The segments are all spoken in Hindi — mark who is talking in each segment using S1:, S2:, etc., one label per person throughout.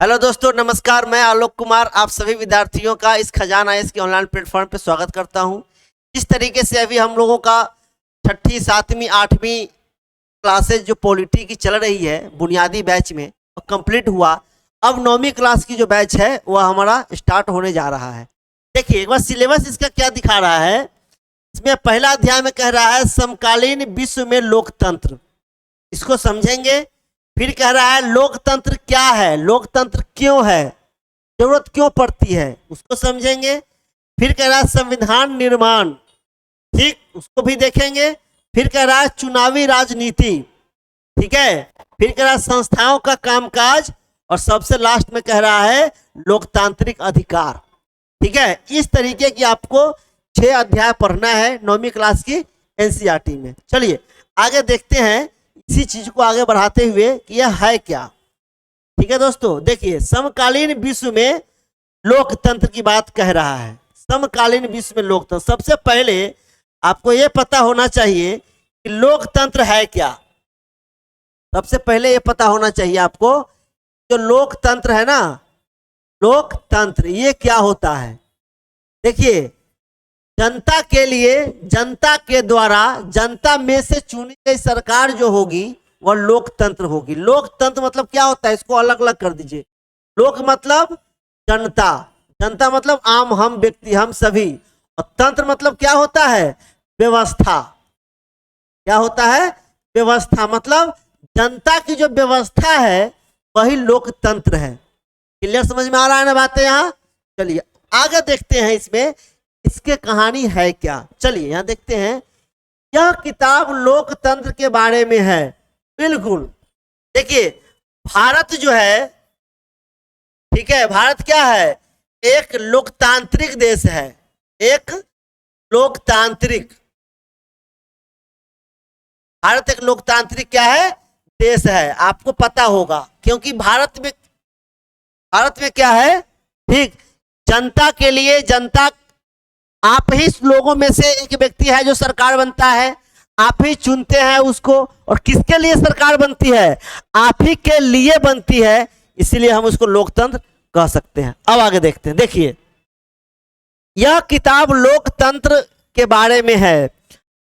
S1: हेलो दोस्तों, नमस्कार। मैं आलोक कुमार आप सभी विद्यार्थियों का इस खजाना के ऑनलाइन प्लेटफॉर्म पर स्वागत करता हूं। इस तरीके से अभी हम लोगों का छठी, सातवीं, आठवीं क्लासेज जो पॉलिटी की चल रही है बुनियादी बैच में कंप्लीट हुआ। अब नौवीं क्लास की जो बैच है वह हमारा स्टार्ट होने जा रहा है। देखिए एक बार सिलेबस इसका क्या दिखा रहा है। इसमें पहला अध्याय में कह रहा है समकालीन विश्व में लोकतंत्र, इसको समझेंगे। फिर कह रहा है लोकतंत्र क्या है, लोकतंत्र क्यों है, जरूरत क्यों पड़ती है, उसको समझेंगे। फिर कह रहा है संविधान निर्माण, ठीक, उसको भी देखेंगे। फिर कह रहा है चुनावी राजनीति, ठीक है। फिर कह रहा है संस्थाओं का कामकाज और सबसे लास्ट में कह रहा है लोकतांत्रिक अधिकार, ठीक है। इस तरीके की आपको 6 अध्याय पढ़ना है नौवीं क्लास की एनसीईआरटी में। चलिए आगे देखते हैं इसी चीज को आगे बढ़ाते हुए कि यह है क्या, ठीक है दोस्तों। देखिए समकालीन विश्व में लोकतंत्र की बात कह रहा है। समकालीन विश्व में लोकतंत्र, सबसे पहले आपको यह पता होना चाहिए कि लोकतंत्र है क्या। सबसे पहले यह पता होना चाहिए आपको जो लोकतंत्र है ना, लोकतंत्र ये क्या होता है। देखिए जनता के लिए, जनता के द्वारा, जनता में से चुनी गई सरकार जो होगी वह लोकतंत्र होगी। लोकतंत्र मतलब क्या होता है, इसको अलग अलग कर दीजिए। लोक मतलब जनता, जनता मतलब आम, हम व्यक्ति, हम सभी। और तंत्र मतलब क्या होता है, व्यवस्था। क्या होता है, व्यवस्था। मतलब जनता की जो व्यवस्था है वही लोकतंत्र है। क्लियर, समझ में आ रहा है ना बातें यहाँ। चलिए आगे देखते हैं इसमें इसके कहानी है क्या। चलिए यहां देखते हैं, यह किताब लोकतंत्र के बारे में है। बिल्कुल, देखिए भारत जो है, ठीक है, भारत क्या है, एक लोकतांत्रिक देश है। एक लोकतांत्रिक, भारत एक लोकतांत्रिक क्या है, देश है। आपको पता होगा क्योंकि भारत में क्या है, ठीक, जनता के लिए, जनता, आप ही लोगों में से एक व्यक्ति है जो सरकार बनता है, आप ही चुनते हैं उसको। और किसके लिए सरकार बनती है, आप ही के लिए बनती है, इसीलिए हम उसको लोकतंत्र कह सकते हैं। अब आगे देखते हैं। देखिए यह किताब लोकतंत्र के बारे में है।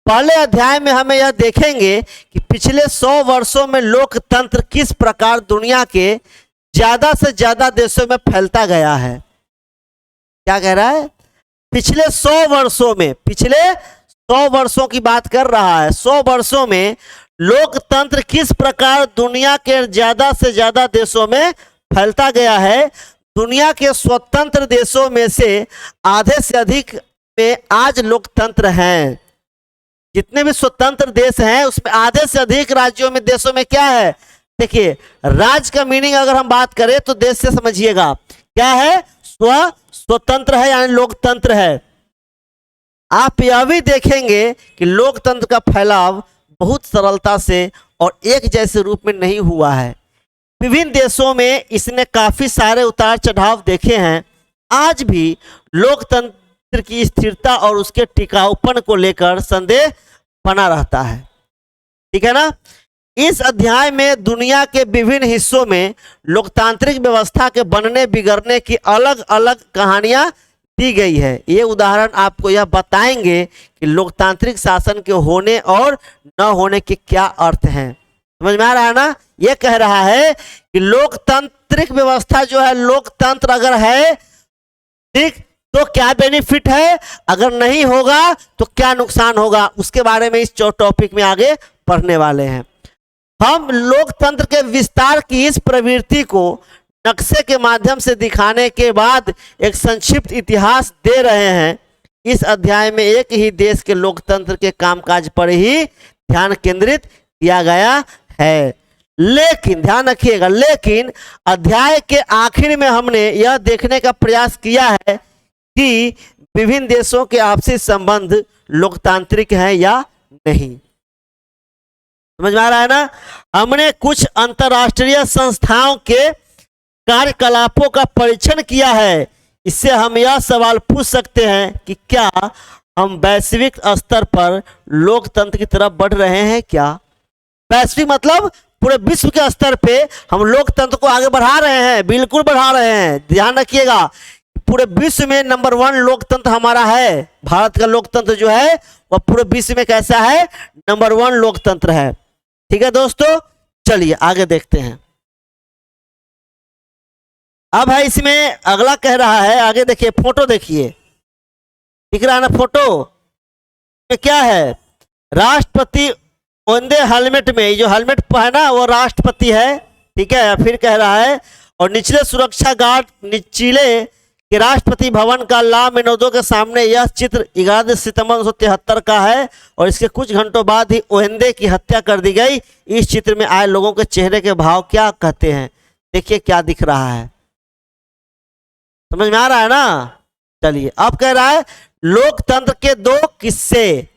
S1: पहले अध्याय में हमें यह देखेंगे कि पिछले 100 वर्षों में लोकतंत्र किस प्रकार दुनिया के ज्यादा से ज्यादा देशों में फैलता गया है। क्या कह रहा है, पिछले 100 वर्षों में, पिछले 100 वर्षों की बात कर रहा है। 100 वर्षों में लोकतंत्र किस प्रकार दुनिया के ज्यादा से ज्यादा देशों में फैलता गया है। दुनिया के स्वतंत्र देशों में से आधे से अधिक में आज लोकतंत्र हैं। जितने भी स्वतंत्र देश हैं उसमें आधे से अधिक राज्यों में, देशों में क्या है। देखिए राज्य का मीनिंग अगर हम बात करें तो देश से समझिएगा क्या है, स्वतंत्र है यानी लोकतंत्र है। आप यह भी देखेंगे कि लोकतंत्र का फैलाव बहुत सरलता से और एक जैसे रूप में नहीं हुआ है। विभिन्न देशों में इसने काफी सारे उतार चढ़ाव देखे हैं। आज भी लोकतंत्र की स्थिरता और उसके टिकाऊपन को लेकर संदेह बना रहता है, ठीक है ना। इस अध्याय में दुनिया के विभिन्न हिस्सों में लोकतांत्रिक व्यवस्था के बनने बिगड़ने की अलग अलग कहानियां दी गई है। ये उदाहरण आपको यह बताएंगे कि लोकतांत्रिक शासन के होने और न होने के क्या अर्थ हैं। समझ में आ रहा है ना। ये कह रहा है कि लोकतांत्रिक व्यवस्था जो है, लोकतंत्र अगर है, ठीक, तो क्या बेनिफिट है, अगर नहीं होगा तो क्या नुकसान होगा, उसके बारे में इस टॉपिक में आगे पढ़ने वाले हैं। हम लोकतंत्र के विस्तार की इस प्रवृत्ति को नक्शे के माध्यम से दिखाने के बाद एक संक्षिप्त इतिहास दे रहे हैं। इस अध्याय में एक ही देश के लोकतंत्र के कामकाज पर ही ध्यान केंद्रित किया गया है। लेकिन ध्यान रखिएगा, लेकिन अध्याय के आखिर में हमने यह देखने का प्रयास किया है कि विभिन्न देशों के आपसी संबंध लोकतांत्रिक हैं या नहीं। समझ में आ रहा है ना। हमने कुछ अंतरराष्ट्रीय संस्थाओं के कार्यकलापों का परीक्षण किया है। इससे हम यह सवाल पूछ सकते हैं कि क्या हम वैश्विक स्तर पर लोकतंत्र की तरफ बढ़ रहे हैं क्या। वैश्विक मतलब पूरे विश्व के स्तर पे हम लोकतंत्र को आगे बढ़ा रहे हैं, बिल्कुल बढ़ा रहे हैं। ध्यान रखिएगा, पूरे विश्व में नंबर 1 लोकतंत्र हमारा है। भारत का लोकतंत्र जो है वह पूरे विश्व में कैसा है, नंबर 1 लोकतंत्र है। ठीक है दोस्तों, चलिए आगे देखते हैं। अब है इसमें अगला कह रहा है, आगे देखिए, फोटो देखिए, दिख रहा है ना फोटो में क्या है, राष्ट्रपति ओंदे हेलमेट में, ये जो हेलमेट पहना वो राष्ट्रपति है। ठीक है, फिर कह रहा है, और निचले सुरक्षा गार्ड निचले के राष्ट्रपति भवन का ला मेनोदो के सामने यह चित्र 11 सितंबर 1973 का है और इसके कुछ घंटों बाद ही ओहेंदे की हत्या कर दी गई। इस चित्र में आए लोगों के चेहरे के भाव क्या कहते हैं, देखिए क्या दिख रहा है, समझ में आ रहा है ना। चलिए अब कह रहा है लोकतंत्र के 2 किस्से,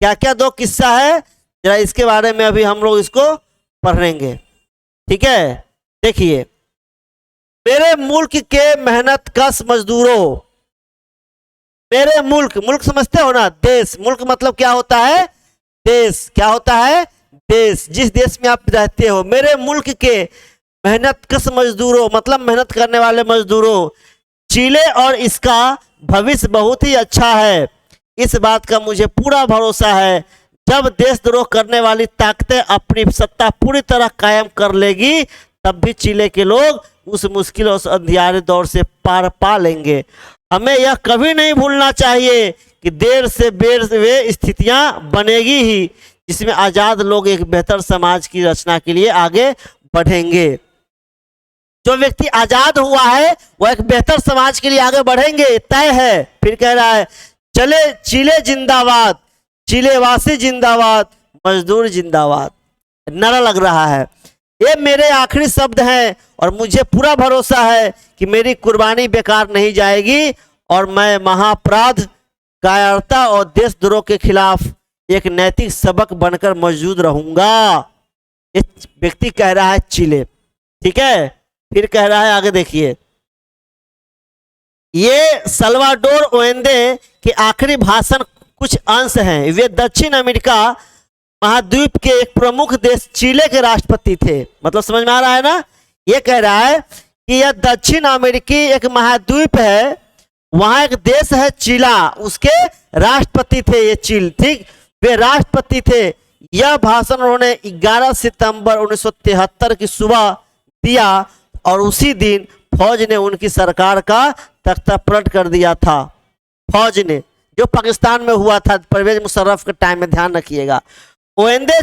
S1: क्या क्या 2 किस्सा है, जरा इसके बारे में अभी हम लोग इसको पढ़ेंगे। ठीक है, देखिए, मेरे मुल्क के मेहनत कश मजदूरों, मेरे मुल्क, मुल्क समझते हो ना, देश, मुल्क मतलब क्या होता है, देश, क्या होता है, देश, जिस देश में आप रहते हो। मेरे मुल्क के मेहनत कश मजदूरों मतलब मेहनत करने वाले मजदूरों, चिले और इसका भविष्य बहुत ही अच्छा है। इस बात का मुझे पूरा भरोसा है, जब देशद्रोह करने वाली ताकतें अपनी सत्ता पूरी तरह कायम कर लेगी तब भी चिले के लोग उस मुश्किल और अंधियारे दौर से पार पा लेंगे। हमें यह कभी नहीं भूलना चाहिए कि देर से बेर वे स्थितियां बनेगी ही जिसमें आज़ाद लोग एक बेहतर समाज की रचना के लिए आगे बढ़ेंगे। जो व्यक्ति आज़ाद हुआ है वह एक बेहतर समाज के लिए आगे बढ़ेंगे, तय है। फिर कह रहा है, चले चिले जिंदाबाद, चिलेवासी जिंदाबाद, मजदूर जिंदाबाद। नारा लग रहा है। ये मेरे आखिरी शब्द हैं और मुझे पूरा भरोसा है कि मेरी कुर्बानी बेकार नहीं जाएगी और मैं महाअपराध, कायरता और देशद्रोह के खिलाफ एक नैतिक सबक बनकर मौजूद रहूंगा। ये व्यक्ति कह रहा है चिले। ठीक है, फिर कह रहा है, आगे देखिए, ये सल्वाडोर ओएंदे के आखिरी भाषण कुछ अंश हैं। वे दक्षिण अमेरिका महाद्वीप के एक प्रमुख देश चिले के राष्ट्रपति थे। मतलब समझ में आ रहा है ना। ये कह रहा है कि यह दक्षिण अमेरिकी एक महाद्वीप है, वहां एक देश है चिला, उसके राष्ट्रपति थे ये चिल। ठीक, वे राष्ट्रपति थे। यह भाषण उन्होंने 11 सितंबर 1973 की सुबह दिया और उसी दिन फौज ने उनकी सरकार का तख्ता पलट कर दिया था। फौज ने, जो पाकिस्तान में हुआ था परवेज मुशर्रफ के टाइम में, ध्यान रखिएगा। ओएंदे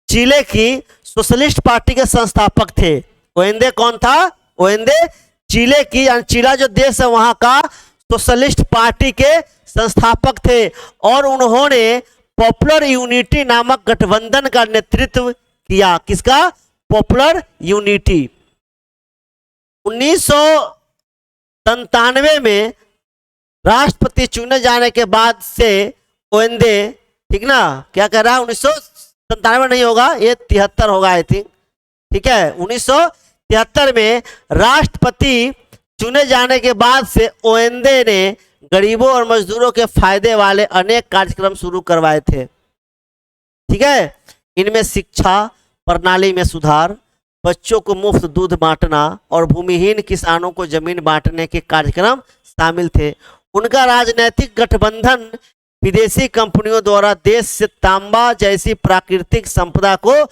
S1: चिले की सोशलिस्ट पार्टी के संस्थापक थे। ओएंदे कौन था? ओएंदे चिले की, चिला जो देश है वहां का सोशलिस्ट पार्टी के संस्थापक थे और उन्होंने पॉपुलर यूनिटी नामक गठबंधन का नेतृत्व किया। किसका? Popular unity. 1997 में राष्ट्रपति चुने जाने के बाद से ओएंदे, ठीक ना, क्या कह रहा है, 1997 नहीं होगा, ये 73 होगा आई थिंक। ठीक है, 1973 में राष्ट्रपति चुने जाने के बाद से ओएंदे ने गरीबों और मजदूरों के फायदे वाले अनेक कार्यक्रम शुरू करवाए थे। ठीक है, इनमें शिक्षा प्रणाली में सुधार, बच्चों को मुफ्त दूध बांटना और भूमिहीन किसानों को जमीन बांटने के कार्यक्रम शामिल थे। उनका राजनीतिक गठबंधन विदेशी कंपनियों द्वारा देश से तांबा जैसी प्राकृतिक संपदा को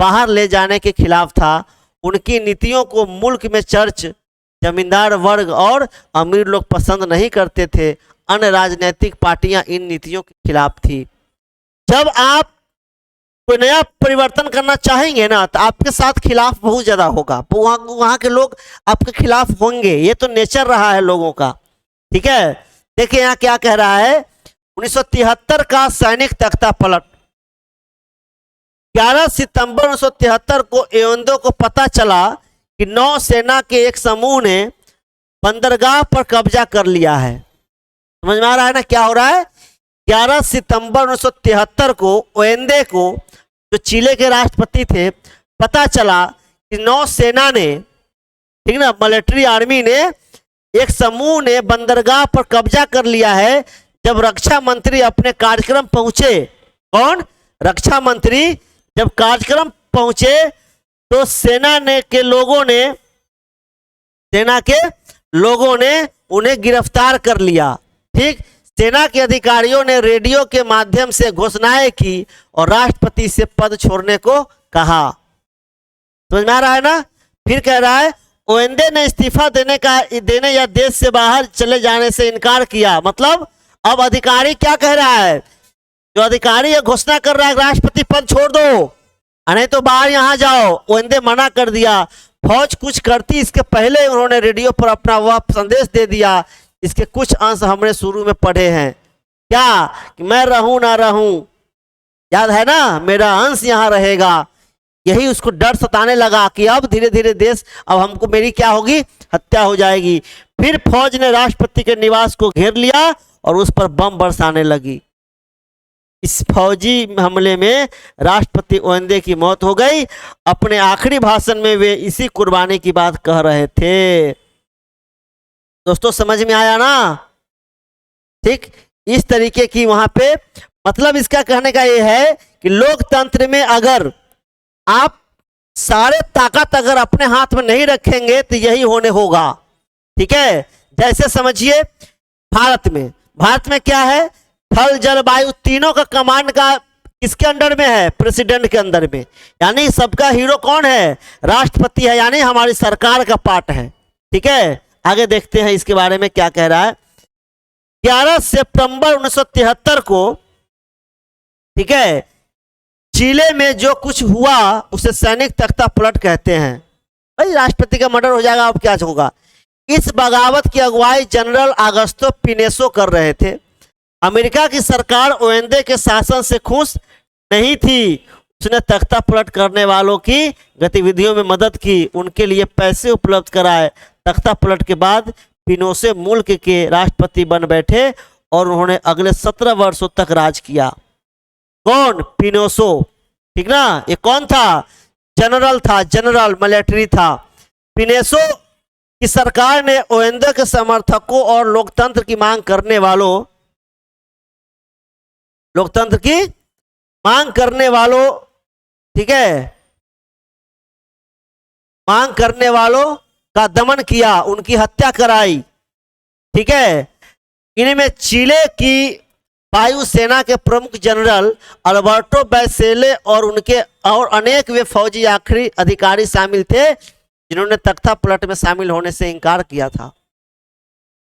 S1: बाहर ले जाने के खिलाफ था। उनकी नीतियों को मुल्क में चर्च, जमींदार वर्ग और अमीर लोग पसंद नहीं करते थे। अन्य राजनीतिक पार्टियां इन नीतियों के खिलाफ थी। जब आप कोई नया परिवर्तन करना चाहेंगे ना तो आपके साथ खिलाफ बहुत ज्यादा होगा, वहां के लोग आपके खिलाफ होंगे, ये तो नेचर रहा है लोगों का। ठीक है, देखिए यहाँ क्या कह रहा है, 1973 का सैनिक तख्ता पलट। 11 सितंबर 1973 को एओंदो को पता चला कि नौसेना के एक समूह ने बंदरगाह पर कब्जा कर लिया है। समझ में आ रहा है ना क्या हो रहा है। 11 सितंबर 1973 को ओएंदे को, जो चिले के राष्ट्रपति थे, पता चला कि नौसेना ने, ठीक ना, मिलिट्री आर्मी ने, एक समूह ने बंदरगाह पर कब्जा कर लिया है। जब रक्षा मंत्री अपने कार्यक्रम पहुंचे, कौन? रक्षा मंत्री जब कार्यक्रम पहुंचे तो सेना के लोगों ने उन्हें गिरफ्तार कर लिया। ठीक, सेना के अधिकारियों ने रेडियो के माध्यम से घोषणाएं की और राष्ट्रपति से पद छोड़ने को कहा। समझ में आ रहा है ना? फिर कह रहा है ओएनडे ने इस्तीफा देने या देश से बाहर चले जाने से इनकार किया। मतलब अब अधिकारी क्या कह रहा है? जो अधिकारी ये घोषणा कर रहा है राष्ट्रपति पद छोड़ दो, नहीं तो बाहर यहां जाओ, ओएनडे मना कर दिया। फौज कुछ करती इसके पहले उन्होंने रेडियो पर अपना वह संदेश दे दिया। इसके कुछ अंश हमने शुरू में पढ़े हैं। क्या कि मैं रहूं ना रहूं, याद है ना, मेरा अंश यहां रहेगा। यही उसको डर सताने लगा कि अब धीरे धीरे देश, अब हमको मेरी क्या होगी, हत्या हो जाएगी। फिर फौज ने राष्ट्रपति के निवास को घेर लिया और उस पर बम बरसाने लगी। इस फौजी हमले में राष्ट्रपति ओएनडे की मौत हो गई। अपने आखिरी भाषण में वे इसी कुर्बानी की बात कह रहे थे। दोस्तों समझ में आया ना? ठीक, इस तरीके की वहां पे मतलब इसका कहने का ये है कि लोकतंत्र में अगर आप सारे ताकत अगर अपने हाथ में नहीं रखेंगे तो यही होने होगा। ठीक है, जैसे समझिए भारत में क्या है, थल जल वायु तीनों का कमांड का किसके अंडर में है? प्रेसिडेंट के अंदर में। यानी सबका हीरो कौन है? राष्ट्रपति है, यानी हमारी सरकार का पार्ट है। ठीक है, आगे देखते हैं इसके बारे में क्या कह रहा है। 11 सितंबर 1973 को, ठीक है, चिले में जो कुछ हुआ उसे सैनिक तख्ता पलट कहते हैं। भाई राष्ट्रपति का मर्डर हो जाएगा, अब क्या होगा? इस बगावत की अगुवाई जनरल अगस्तो पिनेसो कर रहे थे। अमेरिका की सरकार ओएनडे के शासन से खुश नहीं थी। उसने तख्ता पलट करने वालों की गतिविधियों में मदद की, उनके लिए पैसे उपलब्ध कराए। तख्ता पलट के बाद पिनोसे मुल्क के राष्ट्रपति बन बैठे और उन्होंने अगले 17 वर्षों तक राज किया। कौन? पिनोसो। ठीक ना? ये कौन था? जनरल था, जनरल मिलिट्री था। पिनेसो की सरकार ने ओएनडे के समर्थकों और लोकतंत्र की मांग करने वालों, ठीक है, मांग करने वालों का दमन किया, उनकी हत्या कराई। ठीक है, इनमें चिले की वायुसेना के प्रमुख जनरल अल्बर्टो बैसेले और उनके और अनेक वे फौजी आखिरी अधिकारी शामिल थे जिन्होंने तख्ता पलट में शामिल होने से इनकार किया था।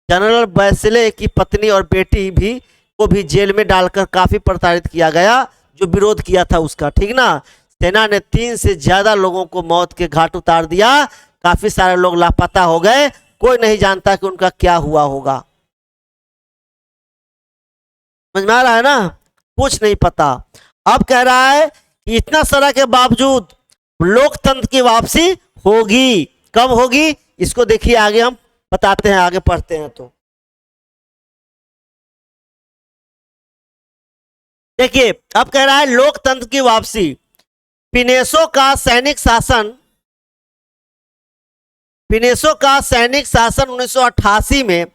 S1: जनरल बैसेले की पत्नी और बेटी को भी जेल में डालकर काफी प्रताड़ित किया गया जो विरोध किया था उसका। ठीक ना? सेना ने 3 से ज्यादा लोगों को मौत के घाट उतार दिया। काफी सारे लोग लापता हो गए, कोई नहीं जानता कि उनका क्या हुआ होगा। समझ में आ रहा है ना? कुछ नहीं पता। अब कह रहा है कि इतना सारा के बावजूद लोकतंत्र की वापसी होगी। कब होगी इसको देखिए, आगे हम बताते हैं, आगे पढ़ते हैं। तो देखिए अब कह रहा है लोकतंत्र की वापसी। पिनेसो का सैनिक शासन 1988 में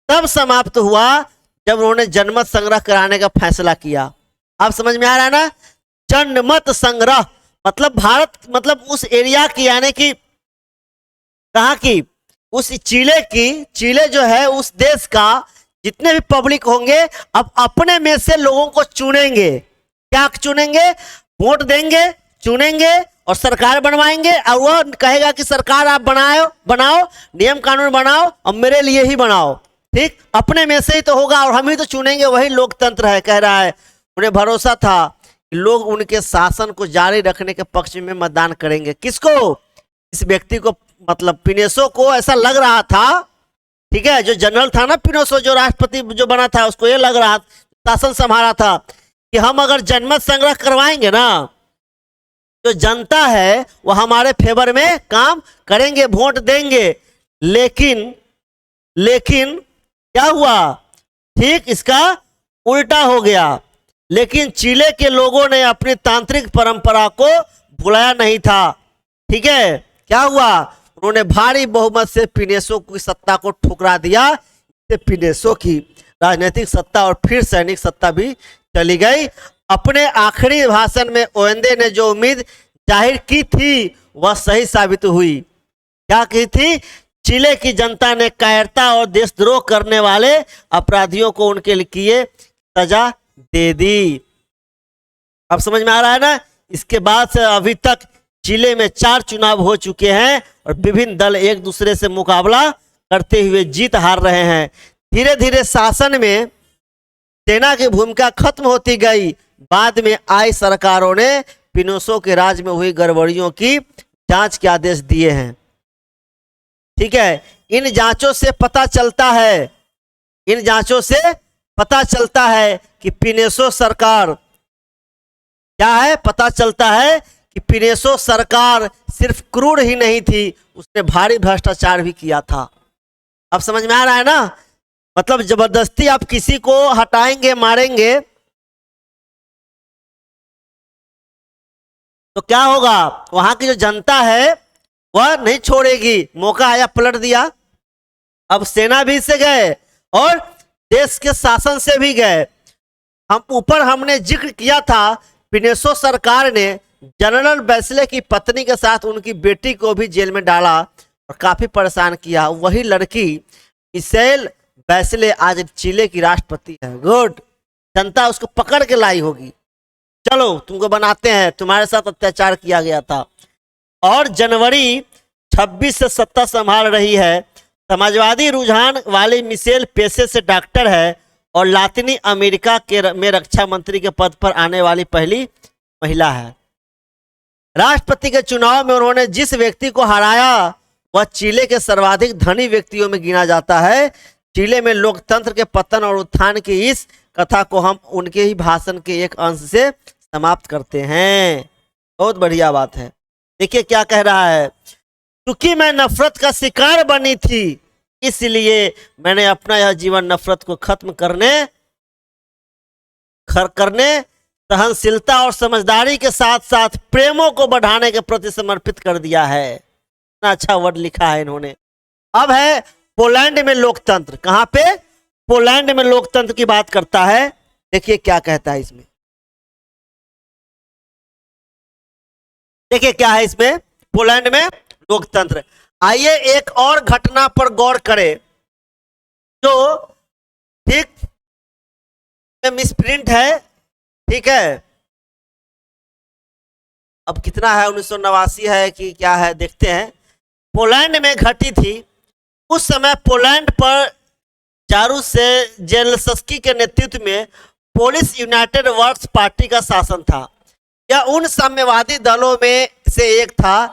S1: तब समाप्त हुआ जब उन्होंने जनमत संग्रह कराने का फैसला किया। आप समझ में आ रहा है ना? जनमत संग्रह मतलब उस एरिया की, यानी कि कहाँ की, उस चिले जो है उस देश का जितने भी पब्लिक होंगे अब अपने में से लोगों को चुनेंगे। क्या चुनेंगे? वोट देंगे, चुनेंगे और सरकार बनवाएंगे। और वह कहेगा कि सरकार आप बनाओ, नियम कानून बनाओ और मेरे लिए ही बनाओ। ठीक, अपने में से ही तो होगा और हम ही तो चुनेंगे, वही लोकतंत्र है। कह रहा है उन्हें भरोसा था कि लोग उनके शासन को जारी रखने के पक्ष में मतदान करेंगे। किसको? इस व्यक्ति को, मतलब पिनेसो को ऐसा लग रहा था। ठीक है, जो जनरल था ना पिनेसो, जो राष्ट्रपति जो बना था, उसको ये लग रहा, शासन संभाला था कि हम अगर जनमत संग्रह करवाएंगे ना, जो जनता है वो हमारे फेवर में काम करेंगे, वोट देंगे। लेकिन क्या हुआ? ठीक इसका उल्टा हो गया। लेकिन चिले के लोगों ने अपनी तांत्रिक परंपरा को भुलाया नहीं था। ठीक है, क्या हुआ? उन्होंने भारी बहुमत से पिनेसो की सत्ता को ठुकरा दिया। इससे पिनेसो की राजनीतिक सत्ता और फिर सैनिक सत्ता भी चली गई अपने आखिरी भाषण में ओवेंदे ने जो उम्मीद जाहिर की थी वह सही साबित हुई। क्या की थी? चिले की जनता ने कायरता और देशद्रोह करने वाले अपराधियों को उनके किए सजा दे दी। अब समझ में आ रहा है ना? इसके बाद से अभी तक चिले में 4 चुनाव हो चुके हैं और विभिन्न दल एक दूसरे से मुकाबला करते हुए जीत हार रहे हैं। धीरे धीरे शासन में सेना की भूमिका खत्म होती गई। बाद में आई सरकारों ने पिनोशो के राज में हुई गड़बड़ियों की जांच के आदेश दिए हैं। ठीक है, इन जांचों से पता चलता है कि पिनोशो सरकार क्या है? पता चलता है कि पिनोशो सरकार सिर्फ क्रूर ही नहीं थी, उसने भारी भ्रष्टाचार भी किया था। अब समझ में आ रहा है ना? मतलब जबरदस्ती आप किसी को हटाएंगे, मारेंगे तो क्या होगा? वहां की जो जनता है वह नहीं छोड़ेगी। मौका आया, पलट दिया। अब सेना भी से गए और देश के शासन से भी गए। हमने जिक्र किया था, पिनोशो सरकार ने जनरल बैचले की पत्नी के साथ उनकी बेटी को भी जेल में डाला और काफी परेशान किया। वही लड़की मिशेल बैचले आज चिले की राष्ट्रपति है। गुड, जनता उसको पकड़ के लाई होगी। चलो तुमको बनाते हैं, तुम्हारे साथ अत्याचार किया गया था। और जनवरी 26 से सत्ता संभाल रही है। समाजवादी रुझान वाली मिशेल पेशे से डॉक्टर है और लातिनी अमेरिका में रक्षा मंत्री के पद पर आने वाली पहली महिला है। राष्ट्रपति के चुनाव में उन्होंने जिस व्यक्ति को हराया वह चिले के सर्वाधिक धनी व्यक्तियों में गिना जाता है। चिले में लोकतंत्र के पतन और उत्थान की इस कथा को हम उनके ही भाषण के एक अंश से समाप्त करते हैं। बहुत बढ़िया बात है। देखिए क्या कह रहा है, क्योंकि मैं नफरत का शिकार बनी थी इसलिए मैंने अपना यह जीवन नफरत को खत्म करने सहनशीलता और समझदारी के साथ साथ प्रेमों को बढ़ाने के प्रति समर्पित कर दिया है। इतना अच्छा वर्ड लिखा है इन्होंने। अब है पोलैंड में लोकतंत्र। कहां पे? पोलैंड में लोकतंत्र की बात करता है। देखिए क्या कहता है इसमें, देखिए क्या है इसमें, पोलैंड में लोकतंत्र। आइए एक और घटना पर गौर करें जो ठीक मिसप्रिंट है। ठीक है, अब कितना है, 1989 है कि क्या है, देखते हैं। पोलैंड में घटी थी। उस समय पोलैंड पर जेलेंस्की के नेतृत्व में पोलिश यूनाइटेड वर्कर्स पार्टी का शासन था। यह उन साम्यवादी दलों में से एक था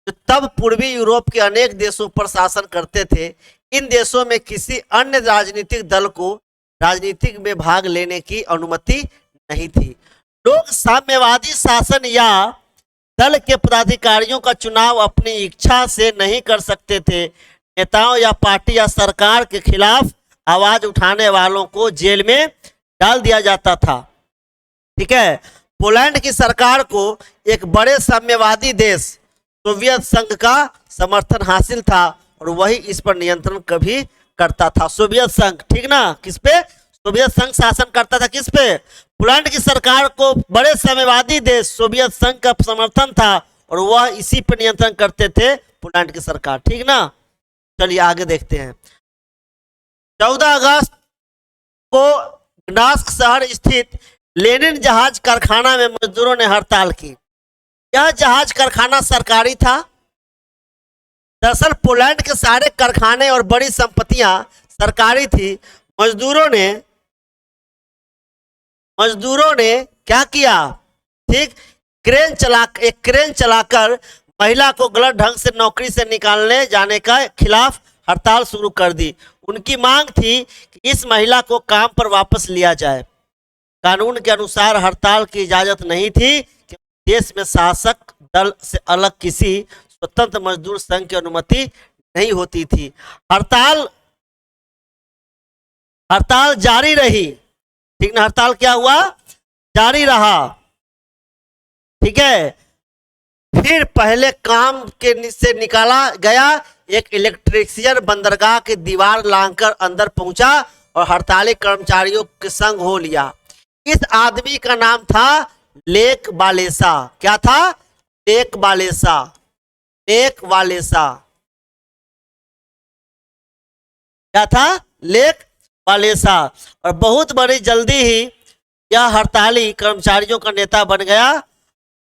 S1: जो तब पूर्वी यूरोप के अनेक देशों पर शासन करते थे। इन देशों में किसी अन्य राजनीतिक दल को राजनीति में भाग लेने की अनुमति नहीं थी। लोग साम्यवादी शासन या दल के पदाधिकारियों का चुनाव अपनी इच्छा से नहीं कर सकते थे। नेताओं या पार्टी या सरकार के खिलाफ आवाज उठाने वालों को जेल में डाल दिया जाता था। ठीक है, पोलैंड की सरकार को एक बड़े साम्यवादी देश सोवियत संघ का समर्थन हासिल था और वही इस पर नियंत्रण कभी करता था। सोवियत संघ, ठीक ना, किस पे? सोवियत संघ शासन करता था। किस पे? पोलैंड की सरकार को बड़े साम्यवादी देश सोवियत संघ का समर्थन था और वह इसी पर नियंत्रण करते थे, पोलैंड की सरकार। ठीक ना, चलिए आगे देखते हैं। 14 अगस्त को ग्डास्क शहर स्थित लेनिन जहाज कारखाना में मजदूरों ने हड़ताल की। यह जहाज कारखाना सरकारी था। दरअसल पोलैंड के सारे कारखाने और बड़ी संपत्तियां सरकारी थी। मजदूरों ने क्या किया? ठीक, एक क्रेन चलाकर महिला को गलत ढंग से नौकरी से निकालने जाने का खिलाफ हड़ताल शुरू कर दी। उनकी मांग थी कि इस महिला को काम पर वापस लिया जाए। कानून के अनुसार हड़ताल की इजाजत नहीं थी कि देश में शासक दल से अलग किसी स्वतंत्र मजदूर संघ की अनुमति नहीं होती थी। हड़ताल जारी रही। ठीक ना, हड़ताल क्या हुआ? जारी रहा। ठीक है, फिर पहले काम के से निकाला गया एक इलेक्ट्रीशियन बंदरगाह की दीवार लांघकर अंदर पहुंचा और हड़ताली कर्मचारियों के संग हो लिया। इस आदमी का नाम था लेक वालेसा। क्या था? लेक वालेसा। लेक वालेसा क्या था? लेक वालेसा। और बहुत बड़ी जल्दी ही यह हड़ताली कर्मचारियों का नेता बन गया।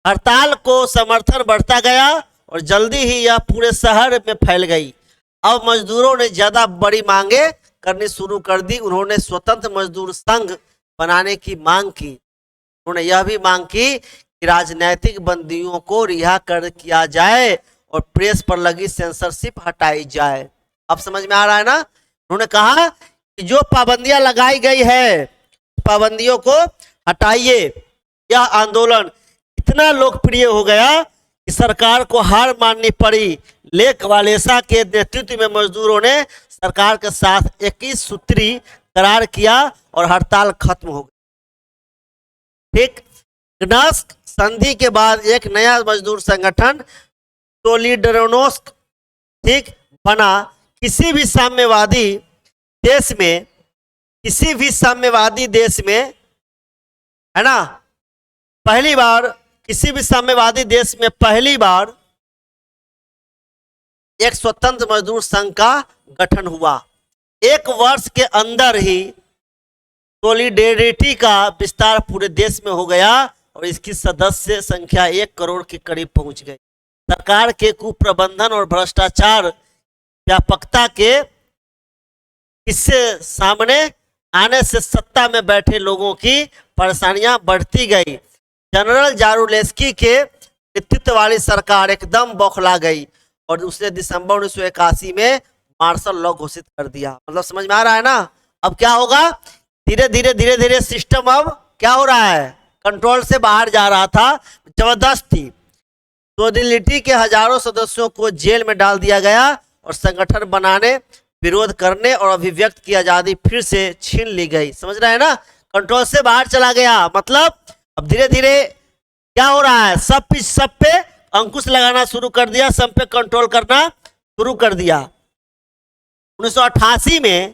S1: हड़ताल को समर्थन बढ़ता गया और जल्दी ही यह पूरे शहर में फैल गई। अब मजदूरों ने ज्यादा बड़ी मांगे करनी शुरू कर दी। उन्होंने स्वतंत्र मजदूर संघ बनाने की मांग की। उन्होंने यह भी मांग की कि राजनैतिक बंदियों को रिहा कर किया जाए और प्रेस पर लगी सेंसरशिप हटाई जाए। अब समझ में आ रहा है ना? उन्होंने कहा कि जो पाबंदियां लगाई गई है पाबंदियों को हटाइए। यह आंदोलन इतना लोकप्रिय हो गया कि सरकार को हार माननी पड़ी। लेक वालेसा के नेतृत्व में मजदूरों ने सरकार के साथ 21 सूत्री करार किया और हड़ताल खत्म हो गई। ठीक, ग्नास्क संधि के बाद एक नया मजदूर संगठन सोलिडरनोस्क ठीक बना। किसी भी साम्यवादी देश में है ना, पहली बार किसी भी साम्यवादी देश में पहली बार एक स्वतंत्र मजदूर संघ का गठन हुआ। एक वर्ष के अंदर ही सोलिडेरिटी का विस्तार पूरे देश में हो गया और इसकी सदस्य संख्या 1 करोड़ के करीब पहुंच गई। सरकार के कुप्रबंधन और भ्रष्टाचार व्यापकता के इससे सामने आने से सत्ता में बैठे लोगों की परेशानियां बढ़ती गई। जनरल जारूलेस्की के नेतृत्व वाली सरकार एकदम बौखला गई और उसने दिसंबर 1981 में मार्शल लॉ घोषित कर दिया। मतलब समझ में आ रहा है ना? अब क्या होगा? धीरे धीरे सिस्टम अब क्या हो रहा है? कंट्रोल से बाहर जा रहा था। जबरदस्त थी। सोलिडेरिटी के हजारों सदस्यों को जेल में डाल दिया गया और संगठन बनाने, विरोध करने और अभिव्यक्त की आजादी फिर से छीन ली गई। समझ रहे हैं ना? कंट्रोल से बाहर चला गया। मतलब अब धीरे धीरे क्या हो रहा है? सब पे अंकुश लगाना शुरू कर दिया, सब पे कंट्रोल करना शुरू कर दिया। 1988 में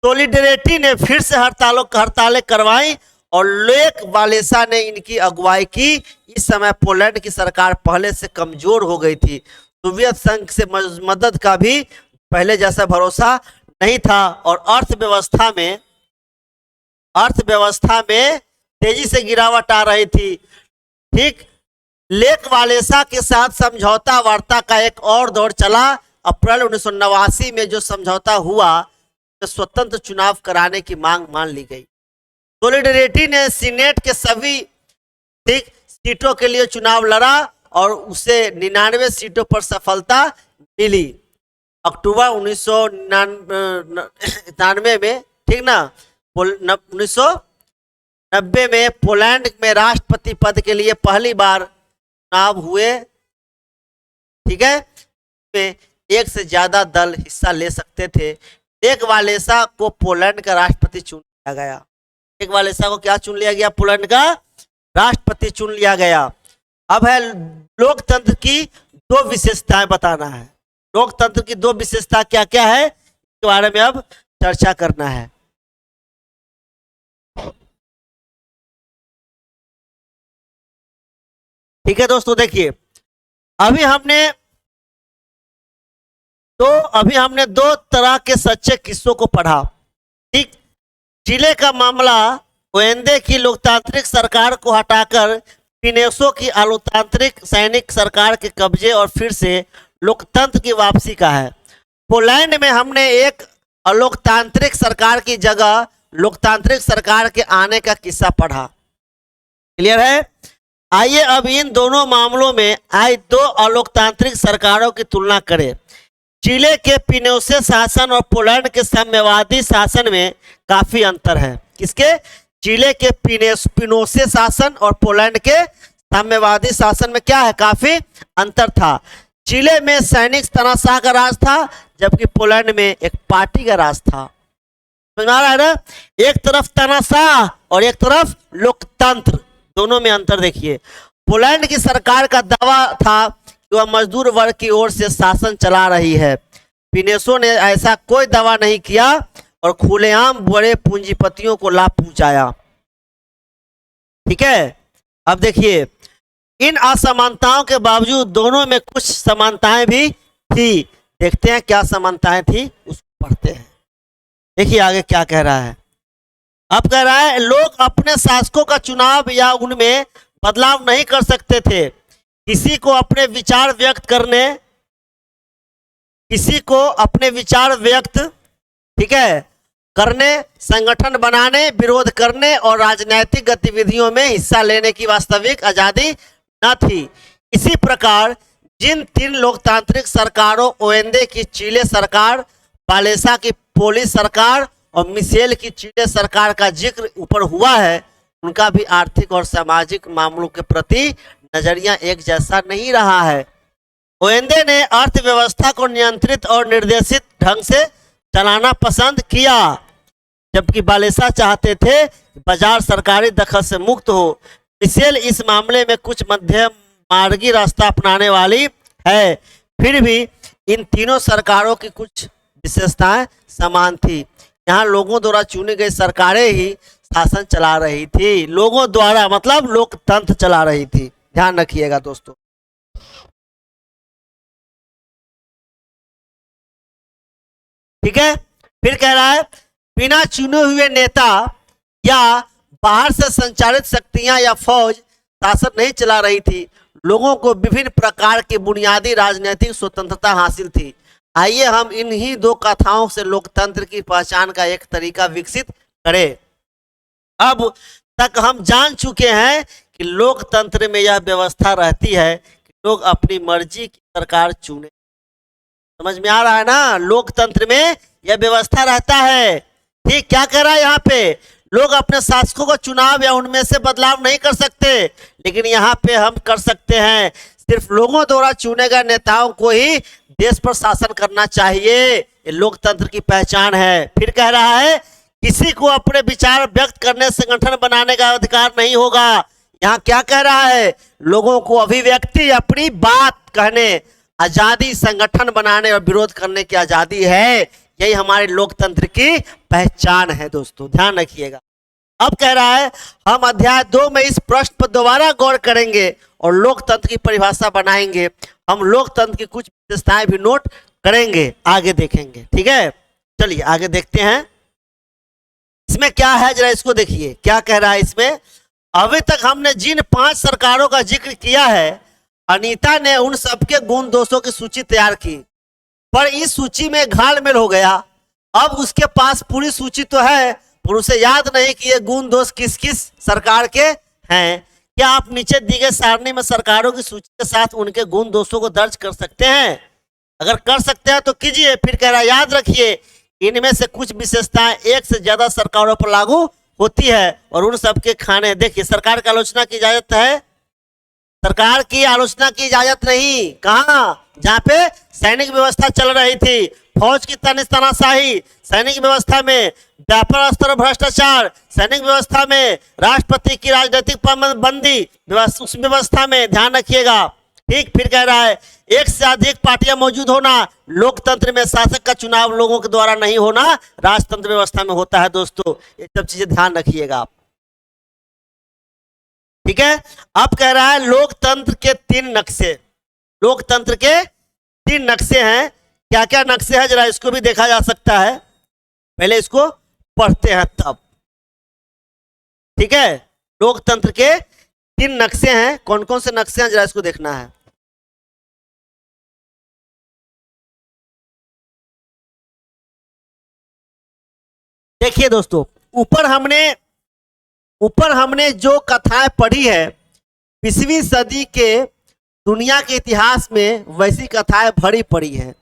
S1: सोलिडेरिटी ने फिर से हड़तालें करवाई और लेक वालेसा ने इनकी अगुवाई की। इस समय पोलैंड की सरकार पहले से कमजोर हो गई थी। सोवियत संघ से मदद का भी पहले जैसा भरोसा नहीं था और अर्थव्यवस्था में तेजी से गिरावट आ रही थी। ठीक, लेक वालेसा के साथ समझौता वार्ता का एक और दौर चला। अप्रैल 1989 में जो समझौता हुआ तो स्वतंत्र चुनाव कराने की मांग मान ली गई। सोलिडेरिटी ने सीनेट के सभी ठीक सीटों के लिए चुनाव लड़ा और उसे 99 सीटों पर सफलता मिली। अक्टूबर 1999 में ठीक ना 1990 में पोलैंड में राष्ट्रपति पद के लिए पहली बार चुनाव हुए। ठीक है, में एक से ज्यादा दल हिस्सा ले सकते थे। लेक वालेसा को पोलैंड का राष्ट्रपति चुन लिया गया। लेक वालेसा को क्या चुन लिया गया? पोलैंड का राष्ट्रपति चुन लिया गया। अब है लोकतंत्र की 2 विशेषताएं बताना है। लोकतंत्र की 2 विशेषता क्या क्या है इसके बारे में अब चर्चा करना है। ठीक है दोस्तों, देखिए अभी हमने 2 तरह के सच्चे किस्सों को पढ़ा। ठीक, चिले का मामला ओएंदे की लोकतांत्रिक सरकार को हटाकर पिनेसो की आलोकतांत्रिक सैनिक सरकार के कब्जे और फिर से लोकतंत्र की वापसी का है। पोलैंड में हमने एक अलोकतांत्रिक सरकार की जगह लोकतांत्रिक सरकार के आने का किस्सा पढ़ा। क्लियर है? आइए अब इन दोनों मामलों में आई 2 अलोकतांत्रिक सरकारों की तुलना करें। चिले के पिनोसे शासन और पोलैंड के साम्यवादी शासन में काफी अंतर है। किसके? चिले के पिनोसे शासन और पोलैंड के साम्यवादी शासन में क्या है? काफी अंतर था। चिले में सैनिक तानाशाह का राज था जबकि पोलैंड में एक पार्टी का राज था। समझ में आ रहा है ना? एक तरफ तानाशाह और एक तरफ लोकतंत्र, दोनों में अंतर देखिए। पोलैंड की सरकार का दावा था कि वह मजदूर वर्ग की ओर से शासन चला रही है। पिनेसो ने ऐसा कोई दावा नहीं किया और खुलेआम बड़े पूंजीपतियों को लाभ पहुंचाया। ठीक है, अब देखिए इन असमानताओं के बावजूद दोनों में कुछ समानताएं भी थी। देखते हैं क्या समानताएं थी, उसको पढ़ते हैं। देखिए आगे क्या कह रहा है। अब कह रहा है लोग अपने शासकों का चुनाव या उनमें बदलाव नहीं कर सकते थे। किसी को अपने विचार व्यक्त ठीक है करने, संगठन बनाने, विरोध करने और राजनीतिक गतिविधियों में हिस्सा लेने की वास्तविक आजादी न थी। इसी प्रकार जिन 3 लोकतांत्रिक सरकारों, ओएंदे की चिले सरकार, पालेसा की पोलिस सरकार और मिशेल की चिले सरकार का जिक्र ऊपर हुआ है, उनका भी आर्थिक और सामाजिक मामलों के प्रति नजरिया एक जैसा नहीं रहा है। ओएंदे ने अर्थव्यवस्था को नियंत्रित और निर्देशित ढंग से चलाना पसंद किया, जबकि बालेसा चाहते थे बाजार सरकारी दखल से मुक्त हो। मिशेल इस मामले में कुछ मध्यम मार्गी रास्ता अपनाने वाली है। फिर भी इन तीनों सरकारों की कुछ विशेषताएं समान थी। यहाँ लोगों द्वारा चुनी गई सरकारें ही शासन चला रही थी। लोगों द्वारा मतलब लोकतंत्र चला रही थी, ध्यान रखिएगा दोस्तों। ठीक है, फिर कह रहा है बिना चुने हुए नेता या बाहर से संचालित शक्तियां या फौज शासन नहीं चला रही थी। लोगों को विभिन्न प्रकार की बुनियादी राजनीतिक स्वतंत्रता हासिल थी। आइए हम इन्हीं 2 कथाओं से लोकतंत्र की पहचान का एक तरीका विकसित करें। अब तक हम जान चुके हैं कि लोकतंत्र में यह व्यवस्था रहती है कि लोग अपनी मर्जी की सरकार चुने। समझ में आ रहा है ना, लोकतंत्र में यह व्यवस्था रहता है। ठीक, क्या कह रहा है यहाँ पे, लोग अपने शासकों को चुनाव या उनमें से बदलाव नहीं कर सकते, लेकिन यहाँ पे हम कर सकते हैं। सिर्फ लोगों द्वारा चुने गए नेताओं को ही देश पर शासन करना चाहिए, ये लोकतंत्र की पहचान है। फिर कह रहा है किसी को अपने विचार व्यक्त करने, संगठन बनाने का अधिकार नहीं होगा। यहाँ क्या कह रहा है, लोगों को अभिव्यक्ति, अपनी बात कहने, आजादी, संगठन बनाने और विरोध करने की आजादी है। यही हमारे लोकतंत्र की पहचान है दोस्तों, ध्यान रखिएगा। अब कह रहा है हम अध्याय 2 में इस प्रश्न पर दोबारा गौर करेंगे और लोकतंत्र की परिभाषा बनाएंगे। हम लोकतंत्र की कुछ विशेषताएं भी नोट करेंगे, आगे देखेंगे। ठीक है, चलिए आगे देखते हैं इसमें क्या है, जरा इसको देखिए क्या कह रहा है इसमें। अभी तक हमने जिन 5 सरकारों का जिक्र किया है, अनीता ने उन सबके गुण दोषों की सूची तैयार की, पर इस सूची में घालमेल हो गया। अब उसके पास पूरी सूची तो है, पर उसे याद नहीं कि ये गुण दोष किस किस सरकार के हैं। क्या आप नीचे दी गई सारणी में सरकारों की सूची के साथ उनके गुण दोषों को दर्ज कर सकते हैं? अगर कर सकते हैं तो कीजिए। फिर कह रहा है याद रखिए इनमें से कुछ विशेषताएं एक से ज्यादा सरकारों पर लागू होती है और उन सबके खाने। देखिए सरकार की आलोचना की इजाजत है, सरकार की आलोचना की इजाजत नहीं। कहाँ? जहाँ पे सैनिक व्यवस्था चल रही थी, फौज की तानाशाही, सैनिक व्यवस्था में व्यापार स्तर भ्रष्टाचार, सैनिक व्यवस्था में राष्ट्रपति की राजनीतिक पाबंदी, उस व्यवस्था में ध्यान रखिएगा। ठीक, फिर कह रहा है एक से अधिक पार्टियां मौजूद होना, लोकतंत्र में शासक का चुनाव लोगों के द्वारा नहीं होना, राजतंत्र व्यवस्था में होता है दोस्तों। ये सब चीजें ध्यान रखिएगा आप। ठीक है, अब कह रहा है लोकतंत्र के 3 नक्शे। लोकतंत्र के 3 नक्शे हैं। क्या क्या नक्शे हैं जरा इसको भी देखा जा सकता है, पहले इसको पढ़ते हैं तब। ठीक है, लोकतंत्र के 3 नक्शे हैं। कौन कौन से नक्शे हैं जरा इसको देखना है। देखिए दोस्तों, ऊपर हमने जो कथाएं पढ़ी है 20वीं सदी के दुनिया के इतिहास में वैसी कथाएं भरी पड़ी हैं।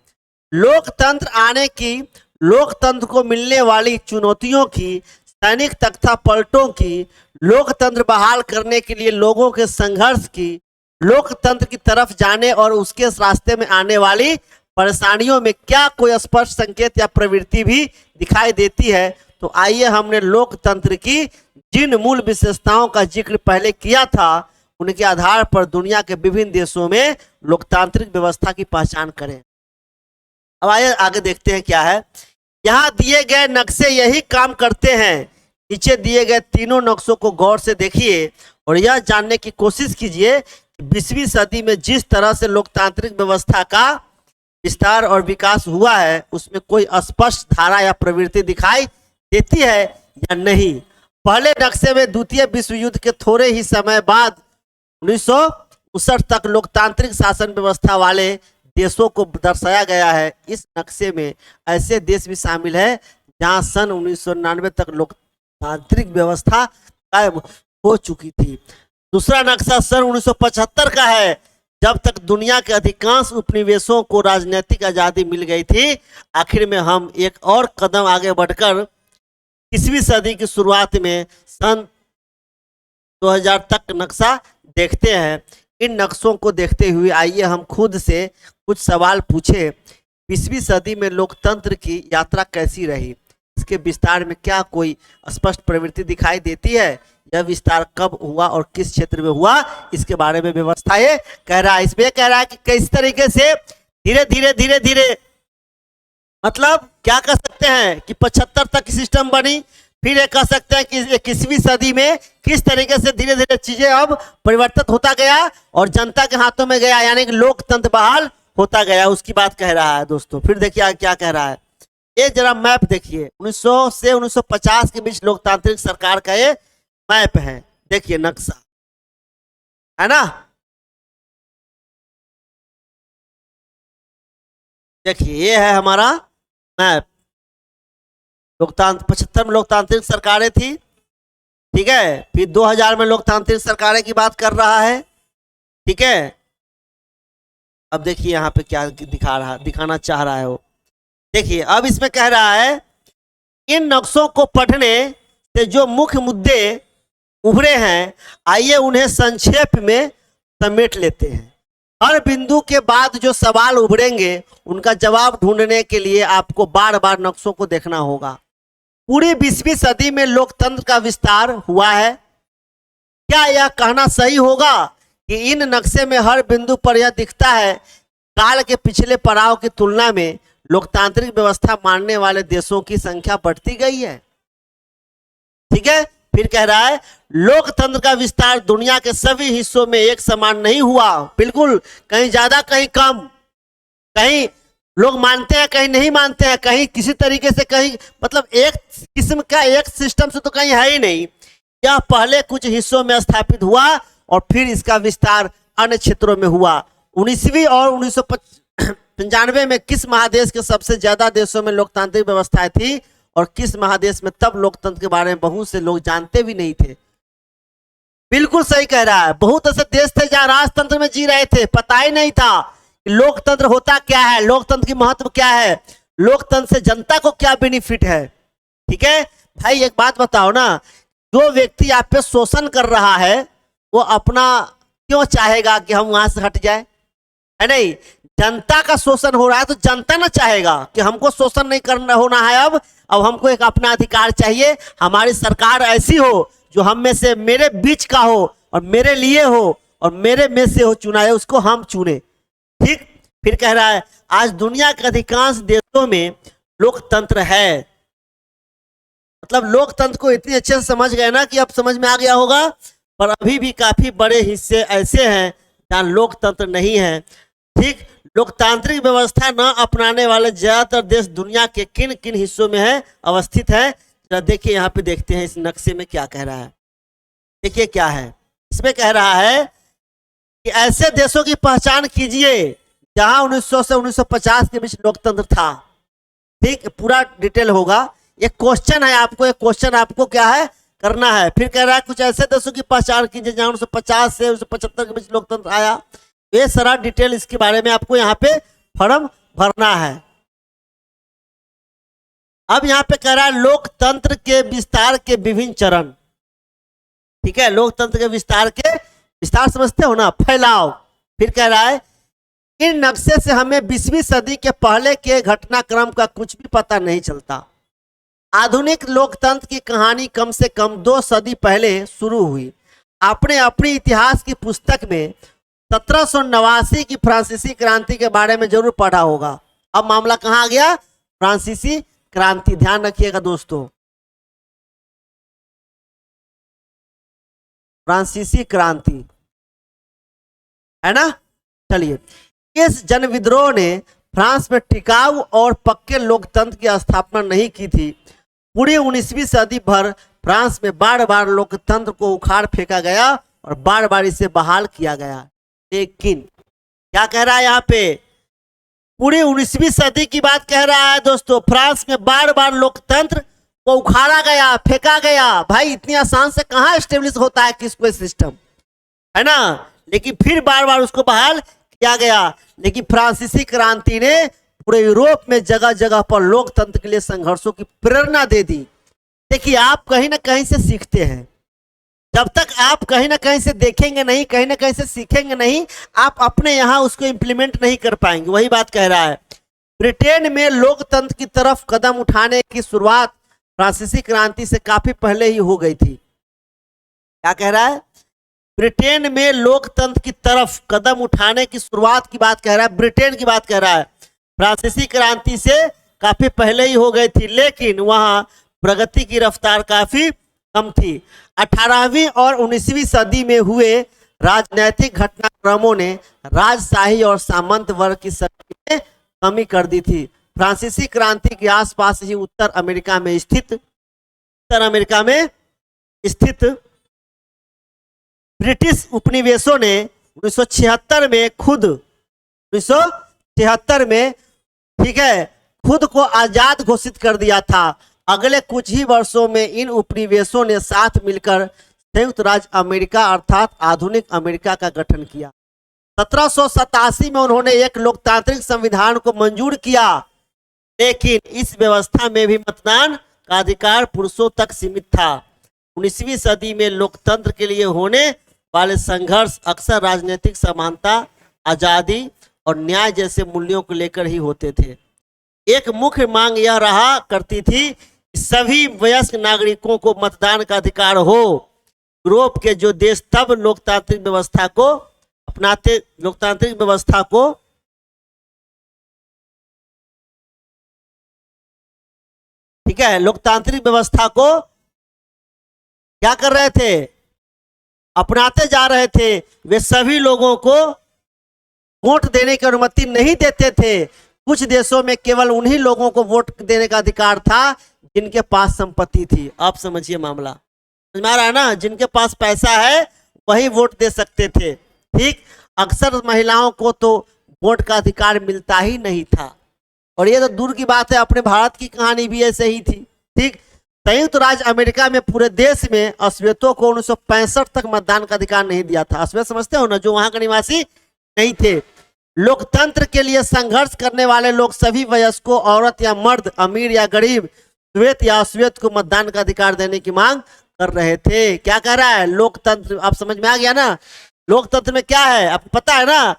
S1: लोकतंत्र आने की, लोकतंत्र को मिलने वाली चुनौतियों की, सैनिक तख्ता पलटों की, लोकतंत्र बहाल करने के लिए लोगों के संघर्ष की, लोकतंत्र की तरफ जाने और उसके रास्ते में आने वाली परेशानियों में क्या कोई स्पष्ट संकेत या प्रवृत्ति भी दिखाई देती है। तो आइए हमने लोकतंत्र की जिन मूल विशेषताओं का जिक्र पहले किया था उनके आधार पर दुनिया के विभिन्न देशों में लोकतांत्रिक व्यवस्था की पहचान करें। अब आइए आगे देखते हैं क्या है। यहाँ दिए गए नक्शे यही काम करते हैं। नीचे दिए गए तीनों नक्शों को गौर से देखिए और यह जानने की कोशिश कीजिए कि 20वीं सदी में जिस तरह से लोकतांत्रिक व्यवस्था का विस्तार और विकास हुआ है उसमें कोई स्पष्ट धारा या प्रवृत्ति दिखाई देती है या नहीं। पहले नक्शे में द्वितीय विश्व युद्ध के थोड़े ही समय बाद 1959 तक लोकतांत्रिक शासन व्यवस्था वाले देशों को दर्शाया गया है। इस नक्शे में ऐसे देश भी शामिल है जहां सन 1999 तक लोकतांत्रिक व्यवस्था कायम हो चुकी थी। दूसरा नक्शा सन 1975 का है, जब तक दुनिया के अधिकांश उपनिवेशों को राजनीतिक आजादी मिल गई थी। आखिर में हम एक और कदम आगे बढ़कर 20वीं सदी की शुरुआत में सन 2000 तक नक्शा देखते हैं। इन नक्शों को देखते हुए आइए हम खुद से कुछ सवाल पूछें। 20वीं सदी में लोकतंत्र की यात्रा कैसी रही? इसके विस्तार में क्या कोई स्पष्ट प्रवृत्ति दिखाई देती है? यह विस्तार कब हुआ और किस क्षेत्र में हुआ? इसके बारे में व्यवस्था ये कह रहा है। इसमें कह रहा है कि किस तरीके से धीरे धीरे मतलब क्या कह सकते हैं कि 75 तक की सिस्टम बनी, फिर ये कह सकते हैं कि 21वीं सदी में किस तरीके से धीरे धीरे चीजें अब परिवर्तित होता गया और जनता के हाथों में गया, यानी कि लोकतंत्र बहाल होता गया, उसकी बात कह रहा है दोस्तों। फिर देखिए क्या कह रहा है, ये जरा मैप देखिए। 1900 से 1950 के बीच लोकतांत्रिक सरकार का ये मैप है, देखिए नक्शा है ना। देखिए ये है हमारा मैप। लोकतांत्रिक 75 में लोकतांत्रिक सरकारें थी, ठीक है। फिर 2000 में लोकतांत्रिक सरकारें की बात कर रहा है, ठीक है। अब देखिए यहाँ पे क्या दिखाना चाह रहा है वो। देखिए अब इसमें कह रहा है, इन नक्शों को पढ़ने से जो मुख्य मुद्दे उभरे हैं, आइए उन्हें संक्षेप में समेट लेते हैं। हर बिंदु के बाद जो सवाल उभरेंगे उनका जवाब ढूंढने के लिए आपको बार बार नक्शों को देखना होगा। पूरी 20वीं सदी में लोकतंत्र का विस्तार हुआ है। क्या यह कहना सही होगा कि इन नक्शे में हर बिंदु पर यह दिखता है काल के पिछले पड़ाव की तुलना में लोकतांत्रिक व्यवस्था मानने वाले देशों की संख्या बढ़ती गई है? ठीक है। फिर कह रहा है, लोकतंत्र का विस्तार दुनिया के सभी हिस्सों में एक समान नहीं हुआ, बिल्कुल, कहीं ज्यादा कहीं कम, कहीं लोग मानते हैं कहीं नहीं मानते हैं, कहीं किसी तरीके से, कहीं मतलब एक किस्म का एक सिस्टम से तो कहीं है ही नहीं। यह पहले कुछ हिस्सों में स्थापित हुआ और फिर इसका विस्तार अन्य क्षेत्रों में हुआ। 19वीं और 1995 में किस महादेश के सबसे ज्यादा देशों में लोकतांत्रिक व्यवस्थाएं थी और किस महादेश में तब लोकतंत्र के बारे में बहुत से लोग जानते भी नहीं थे? बिल्कुल सही कह रहा है। बहुत ऐसे देश थे जहां राजतंत्र में जी रहे थे, पता ही नहीं था कि लोकतंत्र होता क्या है, लोकतंत्र की महत्व क्या है, लोकतंत्र से जनता को क्या बेनिफिट है। ठीक है भाई, एक बात बताओ ना, जो व्यक्ति आप पे शोषण कर रहा है वो अपना क्यों चाहेगा कि हम वहां से हट जाए? है नहीं, जनता का शोषण हो रहा है तो जनता ना चाहेगा कि हमको शोषण नहीं करना होना है, अब हमको एक अपना अधिकार चाहिए, हमारी सरकार ऐसी हो जो हम में से मेरे बीच का हो और मेरे लिए हो और मेरे में से हो चुना है, उसको हम चुने। ठीक। फिर कह रहा है, आज दुनिया के अधिकांश देशों में लोकतंत्र है। मतलब लोकतंत्र को इतनी अच्छे से समझ गए ना कि अब समझ में आ गया होगा, पर अभी भी काफी बड़े हिस्से ऐसे हैं जहां लोकतंत्र नहीं है। ठीक। लोकतांत्रिक व्यवस्था न अपनाने वाले ज्यादातर देश दुनिया के किन किन हिस्सों में है अवस्थित है? जरा देखिए, यहाँ पे देखते हैं इस नक्शे में क्या कह रहा है। देखिए क्या है इसमें, कह रहा है कि ऐसे देशों की पहचान कीजिए जहां 1900 से 1950 के बीच लोकतंत्र था। ठीक, पूरा डिटेल होगा। एक क्वेश्चन है आपको, एक क्वेश्चन आपको क्या है करना है। फिर कह रहा है कुछ ऐसे देशों की पहचान कीजिए जहां 1950 से 1975 के बीच लोकतंत्र आया। ये सारा डिटेल इसके बारे में आपको यहाँ पे फॉर्म भरना है। अब यहाँ पे कह रहा है लोकतंत्र के विस्तार के विभिन्न चरण। ठीक है, लोकतंत्र के विस्तार समझते हो ना, फैलाव। फिर कह रहा है, इन नक्शे से हमें 20वीं सदी के पहले के घटनाक्रम का कुछ भी पता नहीं चलता। आधुनिक लोकतंत्र की कहानी कम से कम 2 सदी पहले शुरू हुई। आपने अपनी इतिहास की पुस्तक में 1789 की फ्रांसीसी क्रांति के बारे में जरूर पढ़ा होगा। अब मामला कहां आ गया? फ्रांसीसी क्रांति। ध्यान रखिएगा दोस्तों, फ्रांसीसी क्रांति, है ना। चलिए, इस जन विद्रोह ने फ्रांस में टिकाऊ और पक्के लोकतंत्र की स्थापना नहीं की थी। पूरी 19वीं सदी भर फ्रांस में बार बार लोकतंत्र को उखाड़ फेंका गया और बार बार इसे बहाल किया गया। लेकिन क्या कह रहा है यहाँ पे, पूरी 19वीं सदी की बात कह रहा है दोस्तों। फ्रांस में बार बार लोकतंत्र को उखाड़ा गया, फेंका गया। भाई इतनी आसान से कहाँ एस्टेब्लिश होता है किस कोई सिस्टम, है ना। लेकिन फिर बार बार उसको बहाल किया गया। लेकिन फ्रांसीसी क्रांति ने पूरे यूरोप में जगह जगह पर लोकतंत्र के लिए संघर्षों की प्रेरणा दे दी। देखिए, आप कहीं ना कहीं से सीखते हैं। जब तक आप कहीं ना कहीं से देखेंगे नहीं, कहीं ना कहीं से सीखेंगे नहीं, आप अपने यहाँ उसको इंप्लीमेंट नहीं कर पाएंगे। वही बात कह रहा है। ब्रिटेन में लोकतंत्र की तरफ कदम उठाने की शुरुआत फ्रांसीसी क्रांति से काफी पहले ही हो गई थी। क्या कह रहा है, ब्रिटेन में लोकतंत्र की तरफ कदम उठाने की शुरुआत की बात कह रहा है, ब्रिटेन की बात कह रहा है। फ्रांसीसी क्रांति से काफी पहले ही हो गई थी, लेकिन वहां प्रगति की रफ्तार काफी कम थी। 18वीं और 19वीं सदी में हुए राजनैतिक घटनाक्रमों ने राजशाही और सामंत वर्ग की शक्ति में कमी कर दी थी। फ्रांसीसी क्रांति के आसपास ही उत्तर अमेरिका में स्थित ब्रिटिश उपनिवेशों ने 1976 में ठीक है खुद को आजाद घोषित कर दिया था। अगले कुछ ही वर्षों में इन उपनिवेशों ने साथ मिलकर संयुक्त राज्य अमेरिका अर्थात आधुनिक अमेरिका का गठन किया। 1787 में उन्होंने एक लोकतांत्रिक संविधान को मंजूर किया, लेकिन इस व्यवस्था में भी मतदान का अधिकार पुरुषों तक सीमित था। 19वीं सदी में लोकतंत्र के लिए होने वाले संघर्ष अक्सर राजनीतिक समानता, आजादी और न्याय जैसे मूल्यों को लेकर ही होते थे। एक मुख्य मांग यह रहा करती थी कि सभी वयस्क नागरिकों को मतदान का अधिकार हो। यूरोप के जो देश तब लोकतांत्रिक व्यवस्था को ठीक है लोकतांत्रिक व्यवस्था को क्या कर रहे थे, अपनाते जा रहे थे, वे सभी लोगों को वोट देने की अनुमति नहीं देते थे। कुछ देशों में केवल उन्हीं लोगों को वोट देने का अधिकार था जिनके पास संपत्ति थी। आप समझिए मामला, समझ में आ रहा है ना। जिनके पास पैसा है वही वोट दे सकते थे। ठीक, अक्सर महिलाओं को तो वोट का अधिकार मिलता ही नहीं था। और ये तो दूर की बात है, अपने भारत की कहानी भी ऐसे ही थी। ठीक, संयुक्त राज्य अमेरिका में पूरे देश में अश्वेतों को 1965 तक मतदान का अधिकार नहीं दिया था। अश्वेत समझते हो ना, जो वहां के निवासी नहीं थे। लोकतंत्र के लिए संघर्ष करने वाले लोग सभी वयस्कों, औरत या मर्द, अमीर या गरीब, श्वेत या अश्वेत को मतदान का अधिकार देने की मांग कर रहे थे। क्या कह रहा है, लोकतंत्र, आप समझ में आ गया ना। लोकतंत्र में क्या है आपको पता है ना,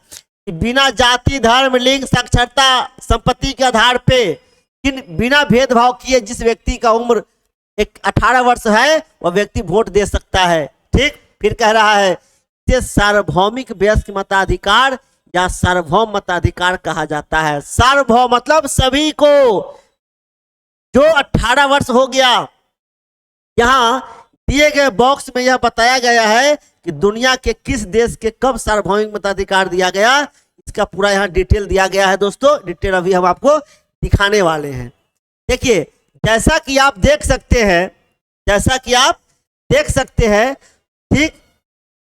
S1: कि बिना जाति, धर्म, लिंग, साक्षरता, संपत्ति के आधार पे बिना भेदभाव किए जिस व्यक्ति का उम्र 18 वर्ष है वह व्यक्ति वोट दे सकता है। ठीक, फिर कह रहा है इसे सार्वभौमिक वयस्क मताधिकार या सार्वभौम मताधिकार कहा जाता है। सार्वभौम मतलब सभी को, जो 18 वर्ष हो गया। यहां दिए गए बॉक्स में यह बताया गया है कि दुनिया के किस देश के कब सार्वभौमिक मताधिकार दिया गया, इसका पूरा यहाँ डिटेल दिया गया है दोस्तों। डिटेल अभी हम आपको दिखाने वाले हैं। देखिए, जैसा कि आप देख सकते हैं, ठीक,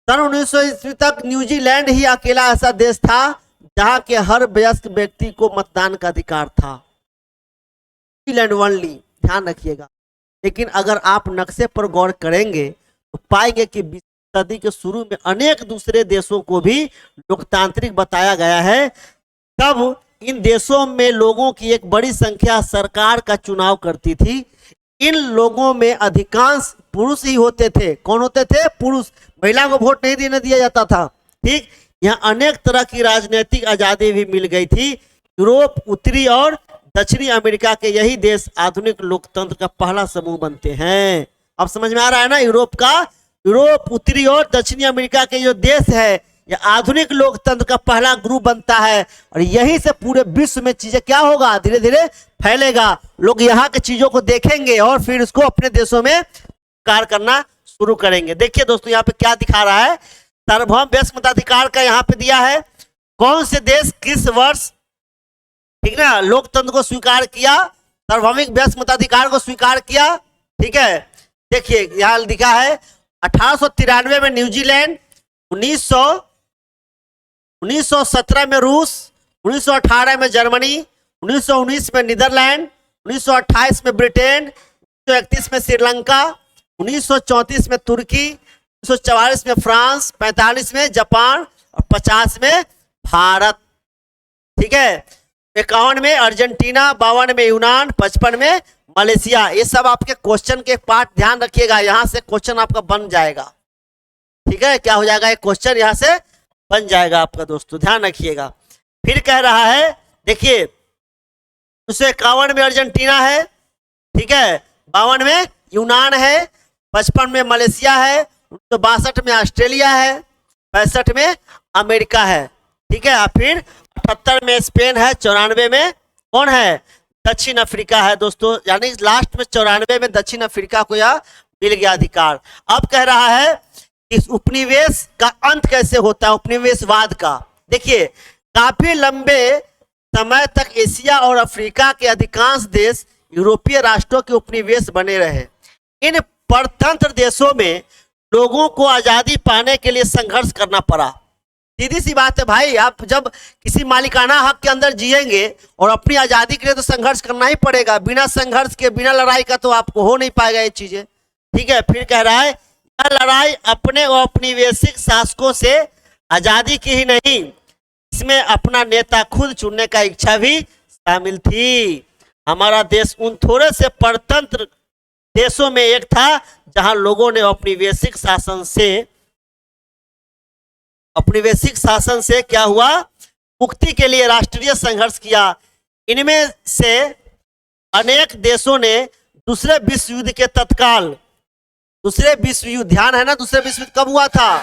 S1: सन 1900 ईस्वी तक न्यूजीलैंड ही अकेला ऐसा देश था जहां के हर वयस्क व्यक्ति को मतदान का अधिकार था। न्यूजीलैंड ओनली, ध्यान रखिएगा। लेकिन अगर आप नक्शे पर गौर करेंगे तो पाएंगे कि 20वीं सदी के शुरू में अनेक दूसरे देशों को भी लोकतांत्रिक बताया गया है। तब इन देशों में लोगों की एक बड़ी संख्या सरकार का चुनाव करती थी। इन लोगों में अधिकांश पुरुष ही होते थे। कौन होते थे? पुरुष। महिला को वोट नहीं देने दिया जाता था। ठीक, यहाँ अनेक तरह की राजनीतिक आजादी भी मिल गई थी। यूरोप, उत्तरी और दक्षिणी अमेरिका के यही देश आधुनिक लोकतंत्र का पहला समूह बनते हैं। अब समझ में आ रहा है ना। यूरोप, उत्तरी और दक्षिणी अमेरिका के जो देश है यह आधुनिक लोकतंत्र का पहला ग्रुप बनता है। और यहीं से पूरे विश्व में चीजें क्या होगा, धीरे धीरे फैलेगा। लोग यहाँ के चीजों को देखेंगे और फिर इसको अपने देशों में कार्य करना शुरू करेंगे। देखिए दोस्तों यहाँ पे क्या दिखा रहा है, सार्वभौम वयस्क मताधिकार का यहाँ पे दिया है, कौन से देश किस वर्ष, ठीक ना, लोकतंत्र को स्वीकार किया, सार्वभौमिक वयस्क मताधिकार को स्वीकार किया। ठीक है, देखिए यहाँ लिखा है 1893 में न्यूजीलैंड, 1917 में रूस, 1918 में जर्मनी, 1919 में नीदरलैंड, 1928 में ब्रिटेन, 1931 में श्रीलंका, 1934 में तुर्की, 1944 में फ्रांस, 45 में जापान और 50 में भारत। ठीक है, 51 में अर्जेंटीना, 52 में यूनान, 55 में मलेशिया। ये सब आपके क्वेश्चन के पार्ट, ध्यान रखिएगा, यहां से क्वेश्चन आपका बन जाएगा। ठीक है, क्या हो जाएगा, एक क्वेश्चन यहां से बन जाएगा आपका दोस्तों, ध्यान रखिएगा। फिर कह रहा है, देखिए 1951 में अर्जेंटीना है, ठीक है, 52 में यूनान है, 55 में मलेशिया है, 1962 में ऑस्ट्रेलिया है, 65 में अमेरिका है। ठीक है, फिर 78 में स्पेन है, 94 में कौन है, दक्षिण अफ्रीका है दोस्तों, यानी लास्ट में 94 में दक्षिण अफ्रीका को यह मिल गया अधिकार। अब कह रहा है इस उपनिवेश का अंत कैसे होता है, उपनिवेशवाद का। देखिए काफी लंबे समय तक एशिया और अफ्रीका के अधिकांश देश यूरोपीय राष्ट्रों के उपनिवेश बने रहे। इन परतंत्र देशों में लोगों को आजादी पाने के लिए संघर्ष करना पड़ा। सीधी सी बात है भाई, आप जब किसी मालिकाना हक के अंदर जिएंगे और अपनी आजादी के लिए तो संघर्ष करना ही पड़ेगा, बिना संघर्ष के, बिना लड़ाई का तो आपको हो नहीं पाएगा ये चीजें। ठीक है, फिर कह रहा है यह लड़ाई अपने औपनिवेशिक शासकों से आजादी की ही नहीं, इसमें अपना नेता खुद चुनने का इच्छा भी शामिल थी। हमारा देश उन थोड़े से परतंत्र देशों में एक था जहां लोगों ने औपनिवेशिक शासन से क्या हुआ, मुक्ति के लिए राष्ट्रीय संघर्ष किया। इनमें से अनेक देशों ने दूसरे विश्व युद्ध के तत्काल, दूसरे विश्व युद्ध, ध्यान है ना, दूसरे विश्व युद्ध कब हुआ था,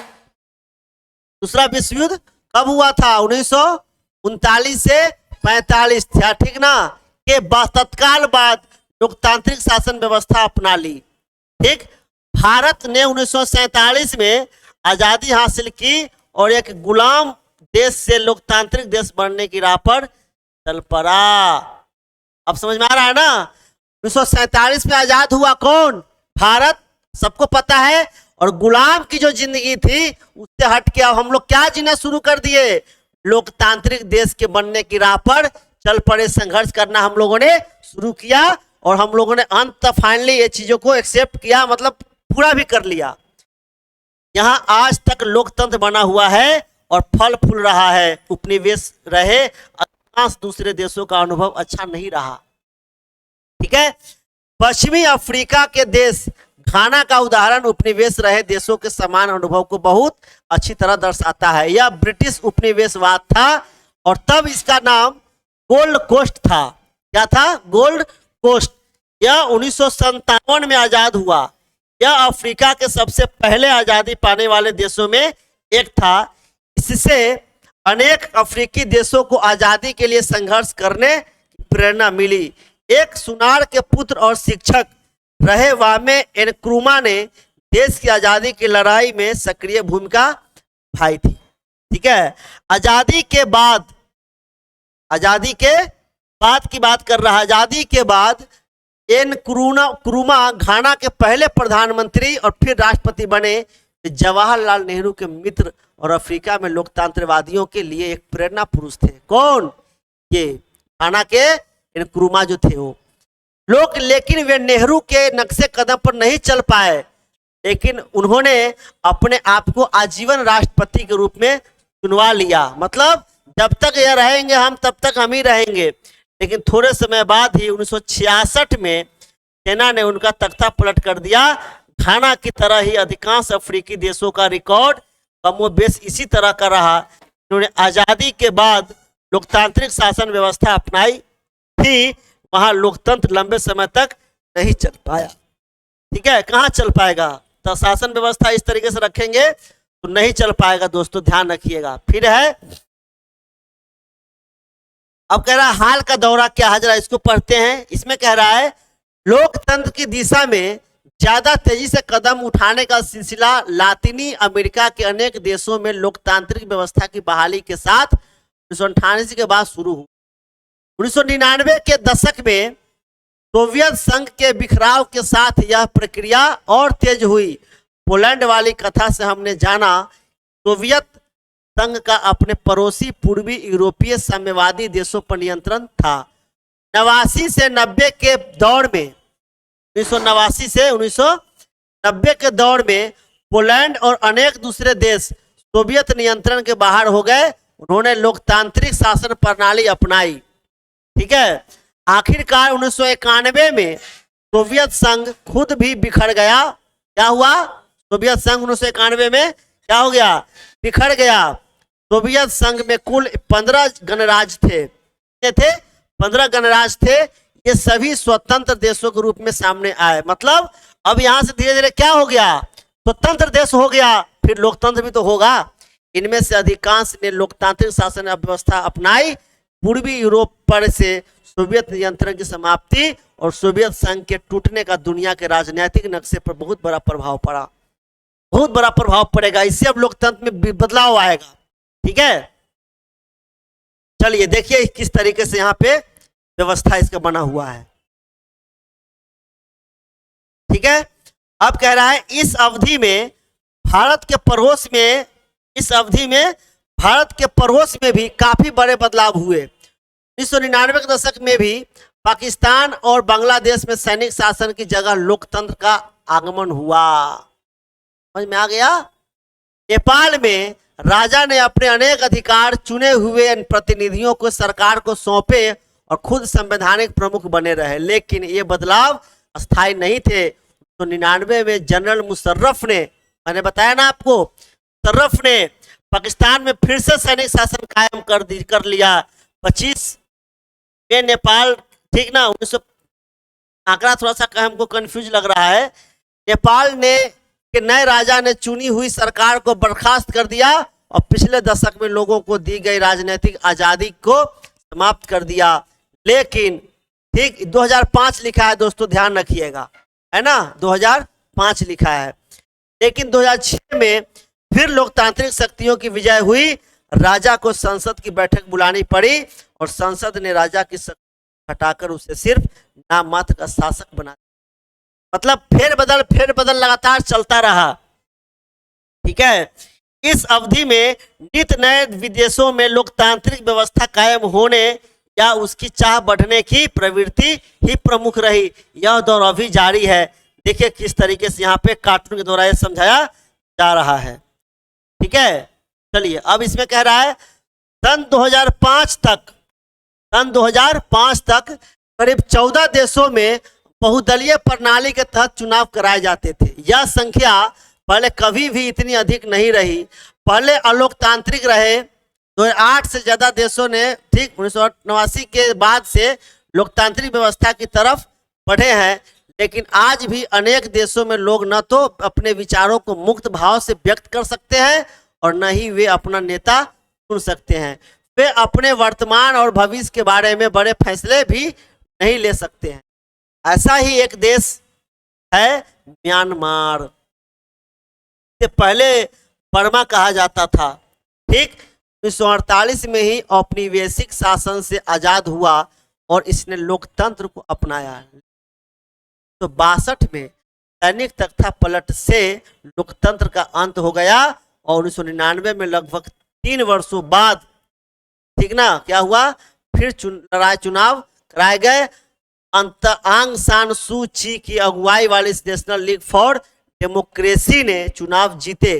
S1: दूसरा विश्व युद्ध कब हुआ था, 1939 से 45 था, ठीक ना, के तत्काल बाद लोकतांत्रिक शासन व्यवस्था अपना ली। ठीक, भारत ने 1947 में आजादी हासिल की और एक गुलाम देश से लोकतांत्रिक देश बनने की राह पर चल पड़ा। अब समझ में आ रहा है ना, 1947 में आजाद हुआ कौन, भारत, सबको पता है, और गुलाम की जो जिंदगी थी उससे हट के अब हम लोग क्या जीना शुरू कर दिए, लोकतांत्रिक देश के बनने की राह पर चल पड़े। संघर्ष करना हम लोगों ने शुरू किया और हम लोगों ने अंत फाइनली ये चीजों को एक्सेप्ट किया, मतलब पूरा भी कर लिया। यहां आज तक लोकतंत्र बना हुआ है और फल फूल रहा है। उपनिवेश रहे, अधिकांश दूसरे देशों का अनुभव अच्छा नहीं रहा। ठीक है, पश्चिमी अफ्रीका के देश घाना का उदाहरण उपनिवेश रहे देशों के समान अनुभव को बहुत अच्छी तरह दर्शाता है। यह ब्रिटिश उपनिवेशवाद था और तब इसका नाम गोल्ड कोस्ट था। क्या था, गोल्ड कोस्ट। यह 1957 में आजाद हुआ। यह अफ्रीका के सबसे पहले आजादी पाने वाले देशों में एक था। इससे अनेक अफ्रीकी देशों को आजादी के लिए संघर्ष करने की प्रेरणा मिली। एक सुनार के पुत्र और शिक्षक रहे वामे एनक्रूमा ने देश की आजादी की लड़ाई में सक्रिय भूमिका निभाई थी। ठीक है, आजादी के बाद की बात कर रहा है। आजादी के बाद एनक्रूमा घाना के पहले प्रधानमंत्री और फिर राष्ट्रपति बने। जवाहरलाल नेहरू के मित्र और अफ्रीका में लोकतंत्रवादियों के लिए एक प्रेरणा पुरुष थे। कौन, ये घाना के एनक्रूमा जो थे वो लोग, लेकिन वे नेहरू के नक्शे कदम पर नहीं चल पाए, लेकिन उन्होंने अपने आप को आजीवन राष्ट्रपति के रूप में चुनवा लिया। मतलब जब तक ये रहेंगे हम तब तक हम ही रहेंगे। लेकिन थोड़े समय बाद ही 1966 में सेना ने उनका तख्ता पलट कर दिया। घाना की तरह ही अधिकांश अफ्रीकी देशों का रिकॉर्ड कमोबेश इसी तरह का रहा। उन्होंने आजादी के बाद लोकतांत्रिक शासन व्यवस्था अपनाई थी, वहां लोकतंत्र लंबे समय तक नहीं चल पाया। ठीक है, कहां चल पाएगा, तो शासन व्यवस्था इस तरीके से रखेंगे तो नहीं चल पाएगा दोस्तों, ध्यान रखिएगा। फिर है, अब कह रहा है हाल का दौरा क्या है, जरा इसको पढ़ते हैं। इसमें कह रहा है लोकतंत्र की दिशा में ज्यादा तेजी से कदम उठाने का सिलसिला लातीनी अमेरिका के अनेक देशों में लोकतांत्रिक व्यवस्था की बहाली के साथ 1998 के बाद शुरू हुआ। 1999 के दशक में सोवियत संघ के बिखराव के साथ यह प्रक्रिया और तेज हुई। पोलैंड वाली कथा से हमने जाना सोवियत संघ का अपने पड़ोसी पूर्वी यूरोपीय साम्यवादी देशों पर नियंत्रण था। 89 से 90 के दौर में 1989 से 1990 के दौर में पोलैंड और अनेक दूसरे देश सोवियत नियंत्रण के बाहर हो गए। उन्होंने लोकतांत्रिक शासन प्रणाली अपनाई। ठीक है, आखिरकार 1991 में सोवियत संघ खुद भी बिखर गया। क्या हुआ? सोवियत संघ 1991 में क्या हो गया? बिखर गया। सोवियत संघ में कुल 15 गणराज्य थे। कितने थे? 15 गणराज्य थे। ये सभी स्वतंत्र देशों के रूप में सामने आए। मतलब अब यहां से धीरे धीरे क्या हो गया? स्वतंत्र देश हो गया, फिर लोकतंत्र भी तो होगा। इनमें से अधिकांश ने लोकतांत्रिक शासन व्यवस्था अपनाई। पूर्वी यूरोप पर से सोवियत नियंत्रण की समाप्ति और सोवियत संघ के टूटने का दुनिया के राजनीतिक नक्शे पर बहुत बड़ा प्रभाव पड़ा। बहुत बड़ा प्रभाव पड़ेगा। इससे अब लोकतंत्र में बदलाव आएगा। ठीक है, चलिए देखिए किस तरीके से यहाँ पे व्यवस्था इसका बना हुआ है। ठीक है, अब कह रहा है इस अवधि में भारत के पड़ोस में भी काफी बड़े बदलाव हुए। 1999 के दशक में भी पाकिस्तान और बांग्लादेश में सैनिक शासन की जगह लोकतंत्र का आगमन हुआ। समझ में आ गया? नेपाल में राजा ने अपने अनेक अधिकार चुने हुए प्रतिनिधियों को सरकार को सौंपे और खुद संवैधानिक प्रमुख बने रहे। लेकिन ये बदलाव अस्थायी नहीं थे। 1999 में जनरल मुशर्रफ ने, मैंने बताया ना आपको, मुशर्रफ ने पाकिस्तान में फिर से सैनिक शासन कायम कर लिया। 25 में नेपाल, ठीक ना, 1900 आंकड़ा थोड़ा सा हमको कंफ्यूज लग रहा है। नेपाल ने के नए राजा ने चुनी हुई सरकार को बर्खास्त कर दिया और पिछले दशक में लोगों को दी गई राजनीतिक आजादी को समाप्त कर दिया। लेकिन ठीक 2005 लिखा है दोस्तों, ध्यान रखिएगा, है ना, 2005 लिखा है। लेकिन 2006 में फिर लोकतांत्रिक शक्तियों की विजय हुई। राजा को संसद की बैठक बुलानी पड़ी और संसद ने राजा की शक्ति हटाकर उसे सिर्फ नाम मात्र का शासक बना। मतलब फेरबदल लगातार चलता रहा। ठीक है, इस अवधि में नित नए विदेशों में लोकतांत्रिक व्यवस्था कायम होने या उसकी चाह बढ़ने की प्रवृत्ति ही प्रमुख रही। यह दौर अभी जारी है। देखिए किस तरीके से यहाँ पे कार्टून के द्वारा यह समझाया जा रहा है। ठीक है, चलिए अब इसमें कह रहा है सन 2005 तक करीब 14 देशों में बहुदलीय प्रणाली के तहत चुनाव कराए जाते थे। यह संख्या पहले कभी भी इतनी अधिक नहीं रही। पहले अलोकतांत्रिक रहे। 2008 से ज्यादा देशों ने, ठीक, 1989 के बाद से लोकतांत्रिक व्यवस्था की तरफ बढ़े हैं। लेकिन आज भी अनेक देशों में लोग न तो अपने विचारों को मुक्त भाव से व्यक्त कर सकते हैं और न ही वे अपना नेता चुन सकते हैं। वे अपने वर्तमान और भविष्य के बारे में बड़े फैसले भी नहीं ले सकते हैं। ऐसा ही एक देश है म्यांमार। इससे पहले बर्मा कहा जाता था। ठीक, 1948 में ही औपनिवेशिक शासन से आजाद हुआ और इसने लोकतंत्र को अपनाया। तो 62 में सैनिक तख्ता पलट से लोकतंत्र का अंत हो गया और 1999 में लगभग 3 वर्षों बाद, ठीक ना, क्या हुआ, फिर चुनाव कराए गए। आंग सान सू ची की अगुवाई वाली नेशनल लीग फॉर डेमोक्रेसी ने चुनाव जीते।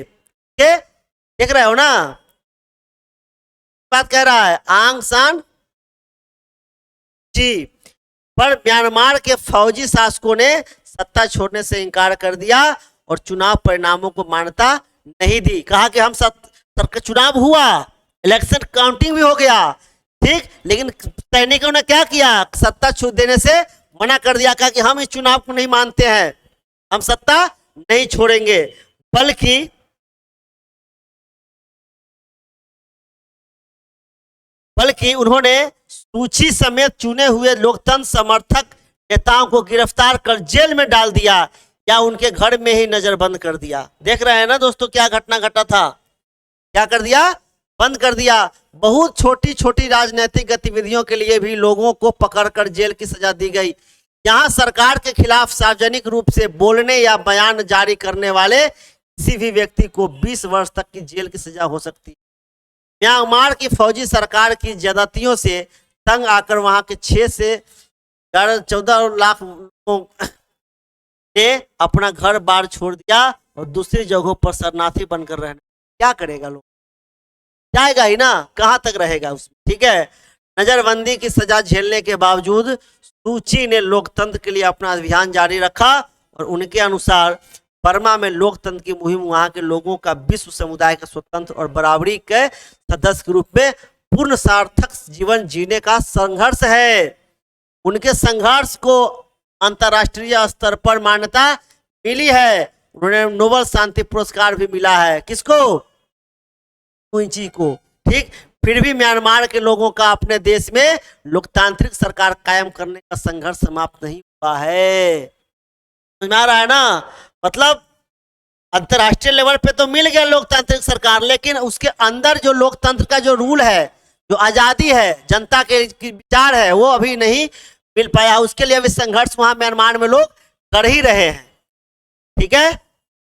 S1: देख रहे हो ना, बात कह रहा है आंग सान ची पर म्यांमार के फौजी शासकों ने सत्ता छोड़ने से इनकार कर दिया और चुनाव परिणामों को मान्यता नहीं दी। कहा कि हम चुनाव हुआ, इलेक्शन काउंटिंग भी हो गया, ठीक, लेकिन सैनिकों ने क्या किया, सत्ता छूट देने से मना कर दिया। कहा कि हम इस चुनाव को नहीं मानते हैं, हम सत्ता नहीं छोड़ेंगे। बल्कि उन्होंने सूची समेत चुने हुए लोकतंत्र समर्थक नेताओं को गिरफ्तार कर जेल में डाल दिया। या उनके घर में ही नजरबंद कर दिया। देख रहे हैं ना दोस्तों क्या घटना घटा था, क्या कर दिया, बंद कर दिया। बहुत छोटी छोटी राजनीतिक गतिविधियों के लिए भी लोगों को पकड़कर जेल की सजा दी गई। यहाँ सरकार के खिलाफ सार्वजनिक रूप से बोलने या बयान जारी करने वाले किसी भी व्यक्ति को 20 वर्ष तक की जेल की सजा हो सकती है। म्यांमार की फौजी सरकार की ज्यादतियों से तंग आकर वहां के 6 से 14 लाख लोगों ने अपना घर बार छोड़ दिया और दूसरी जगहों पर शरणार्थी बनकर रहने। क्या करेगा लोग, जाएगा ही ना, कहां तक रहेगा उसमें। ठीक है, नजरबंदी की सजा झेलने के बावजूद सूची ने लोकतंत्र के लिए अपना अभियान जारी रखा और उनके अनुसार बर्मा में लोकतंत्र की मुहिम वहां के लोगों का विश्व समुदाय का स्वतंत्र और बराबरी के सदस्य के रूप में पूर्ण सार्थक जीवन जीने का संघर्ष है। उनके संघर्ष को अंतर्राष्ट्रीय स्तर पर मान्यता मिली है। उन्हें नोबेल शांति पुरस्कार भी मिला है। किसको, मुइची को। ठीक, फिर भी म्यांमार के लोगों का अपने देश में लोकतांत्रिक सरकार कायम करने का संघर्ष समाप्त नहीं हुआ है। समझ में आ रहा है ना, मतलब अंतर्राष्ट्रीय लेवल पे तो मिल गया लोकतांत्रिक सरकार, लेकिन उसके अंदर जो लोकतंत्र का जो रूल है, जो आजादी है, जनता के विचार है, वो अभी नहीं मिल पाया। उसके लिए अभी संघर्ष वहां म्यांमार में लोग कर ही रहे हैं। ठीक है,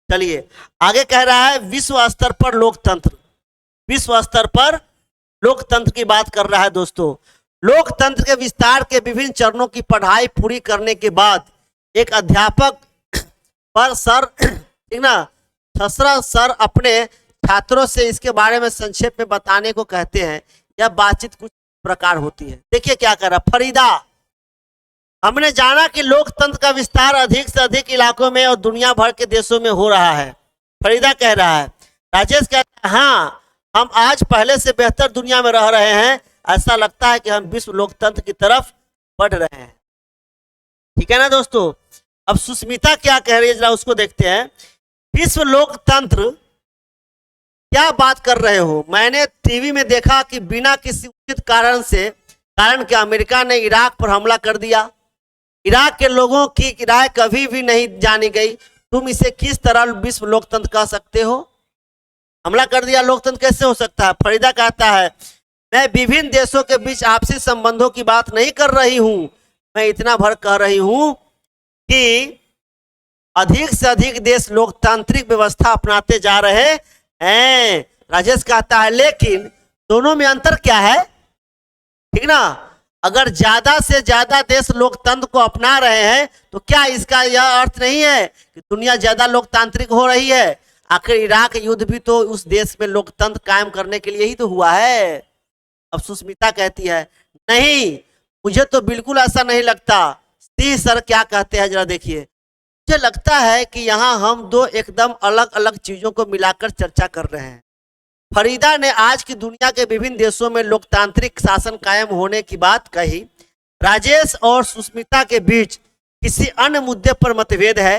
S1: चलिए आगे कह रहा है विश्व स्तर पर लोकतंत्र। विश्व स्तर पर लोकतंत्र की बात कर रहा है दोस्तों। लोकतंत्र के विस्तार के विभिन्न चरणों की पढ़ाई पूरी करने के बाद एक अध्यापक पर सर, ठीक ना, छसरा सर अपने छात्रों से इसके बारे में संक्षेप में बताने को कहते हैं। यह बातचीत कुछ प्रकार होती है। देखिए क्या कर रहा फरीदा, हमने जाना कि लोकतंत्र का विस्तार अधिक से अधिक इलाकों में और दुनिया भर के देशों में हो रहा है। फरीदा कह रहा है। राजेश कहता है हाँ, हम आज पहले से बेहतर दुनिया में रह रहे हैं। ऐसा लगता है कि हम विश्व लोकतंत्र की तरफ बढ़ रहे हैं। ठीक है ना दोस्तों। अब सुष्मिता क्या कह रही है जरा उसको देखते हैं। विश्व लोकतंत्र क्या बात कर रहे हो? मैंने टीवी में देखा कि बिना किसी उचित कारण के अमेरिका ने इराक पर हमला कर दिया। इराक के लोगों की राय कभी भी नहीं जानी गई। तुम इसे किस तरह विश्व लोकतंत्र कह सकते हो? हमला कर दिया, लोकतंत्र कैसे हो सकता है? फरीदा कहता है मैं विभिन्न देशों के बीच आपसी संबंधों की बात नहीं कर रही हूं। मैं इतना भर कह रही हूं कि अधिक से अधिक देश लोकतांत्रिक व्यवस्था अपनाते जा रहे हैं। राजेश कहता है लेकिन दोनों में अंतर क्या है? ठीक ना, अगर ज्यादा से ज्यादा देश लोकतंत्र को अपना रहे हैं तो क्या इसका यह अर्थ नहीं है कि दुनिया ज्यादा लोकतांत्रिक हो रही है? आखिर इराक युद्ध भी तो उस देश में लोकतंत्र कायम करने के लिए ही तो हुआ है। अब सुष्मिता कहती है नहीं, मुझे तो बिल्कुल ऐसा नहीं लगता। सिंह सर क्या कहते हैं जरा देखिए। मुझे लगता है कि यहाँ हम दो एकदम अलग अलग चीजों को मिलाकर चर्चा कर रहे हैं। फरीदा ने आज की दुनिया के विभिन्न देशों में लोकतांत्रिक शासन कायम होने की बात कही। राजेश और सुष्मिता के बीच किसी अन्य मुद्दे पर मतभेद है।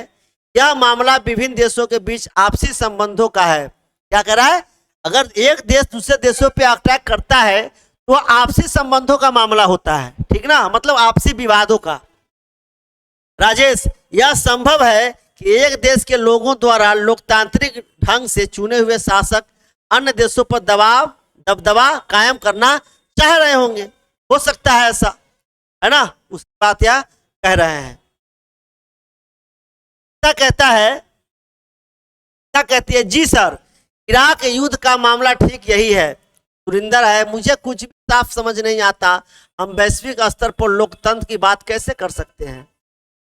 S1: यह मामला विभिन्न देशों के बीच आपसी संबंधों का है। क्या कह रहा है? अगर एक देश दूसरे देशों पे अटैक करता है तो आपसी संबंधों का मामला होता है। ठीक ना, मतलब आपसी विवादों का। राजेश, यह संभव है कि एक देश के लोगों द्वारा लोकतांत्रिक ढंग से चुने हुए शासक अन्य देशों पर दबदबा कायम करना चाह रहे होंगे। हो सकता है ऐसा, है ना, उसकी बात यह कह रहे हैं। क्या कहता है, क्या कहती है? जी सर, इराक युद्ध का मामला ठीक यही है। सुरिंदर है, मुझे कुछ भी साफ समझ नहीं आता। हम वैश्विक स्तर पर लोकतंत्र की बात कैसे कर सकते हैं?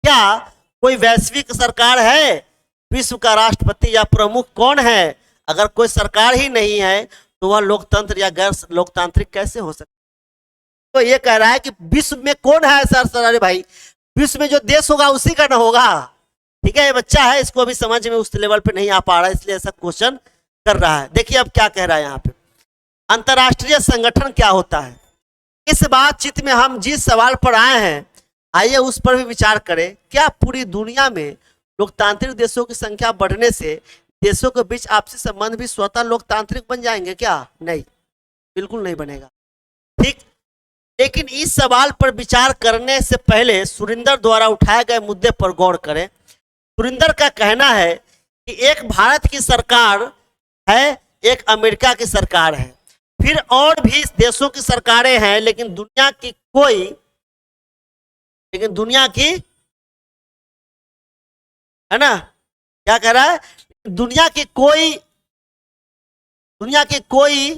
S1: क्या कोई वैश्विक सरकार है? विश्व का राष्ट्रपति या प्रमुख कौन है? अगर कोई सरकार ही नहीं है तो वह लोकतंत्र या गैर लोकतांत्रिक कैसे हो सकता है? तो ये कह रहा है कि विश्व में कौन है सर? अरे भाई, विश्व में जो देश होगा उसी का ना होगा। ठीक है, ये बच्चा है, इसको अभी समझ में उस लेवल पे नहीं आ पा रहा है, इसलिए ऐसा क्वेश्चन कर रहा है। देखिए अब क्या कह रहा है यहाँ पे। अंतर्राष्ट्रीय संगठन क्या होता है? इस बातचीत में हम जिस सवाल पर आए हैं, आइए उस पर भी विचार करें। क्या पूरी दुनिया में लोकतांत्रिक देशों की संख्या बढ़ने से देशों के बीच आपसी संबंध भी स्वतः लोकतांत्रिक बन जाएंगे क्या? नहीं, बिल्कुल नहीं बनेगा। ठीक, लेकिन इस सवाल पर विचार करने से पहले सुरिंदर द्वारा उठाए गए मुद्दे पर गौर करें। सुरिंदर का कहना है कि एक भारत की सरकार है, एक अमेरिका की सरकार है, फिर और भी देशों की सरकारें हैं, लेकिन दुनिया की है ना, क्या कह रहा है, दुनिया की कोई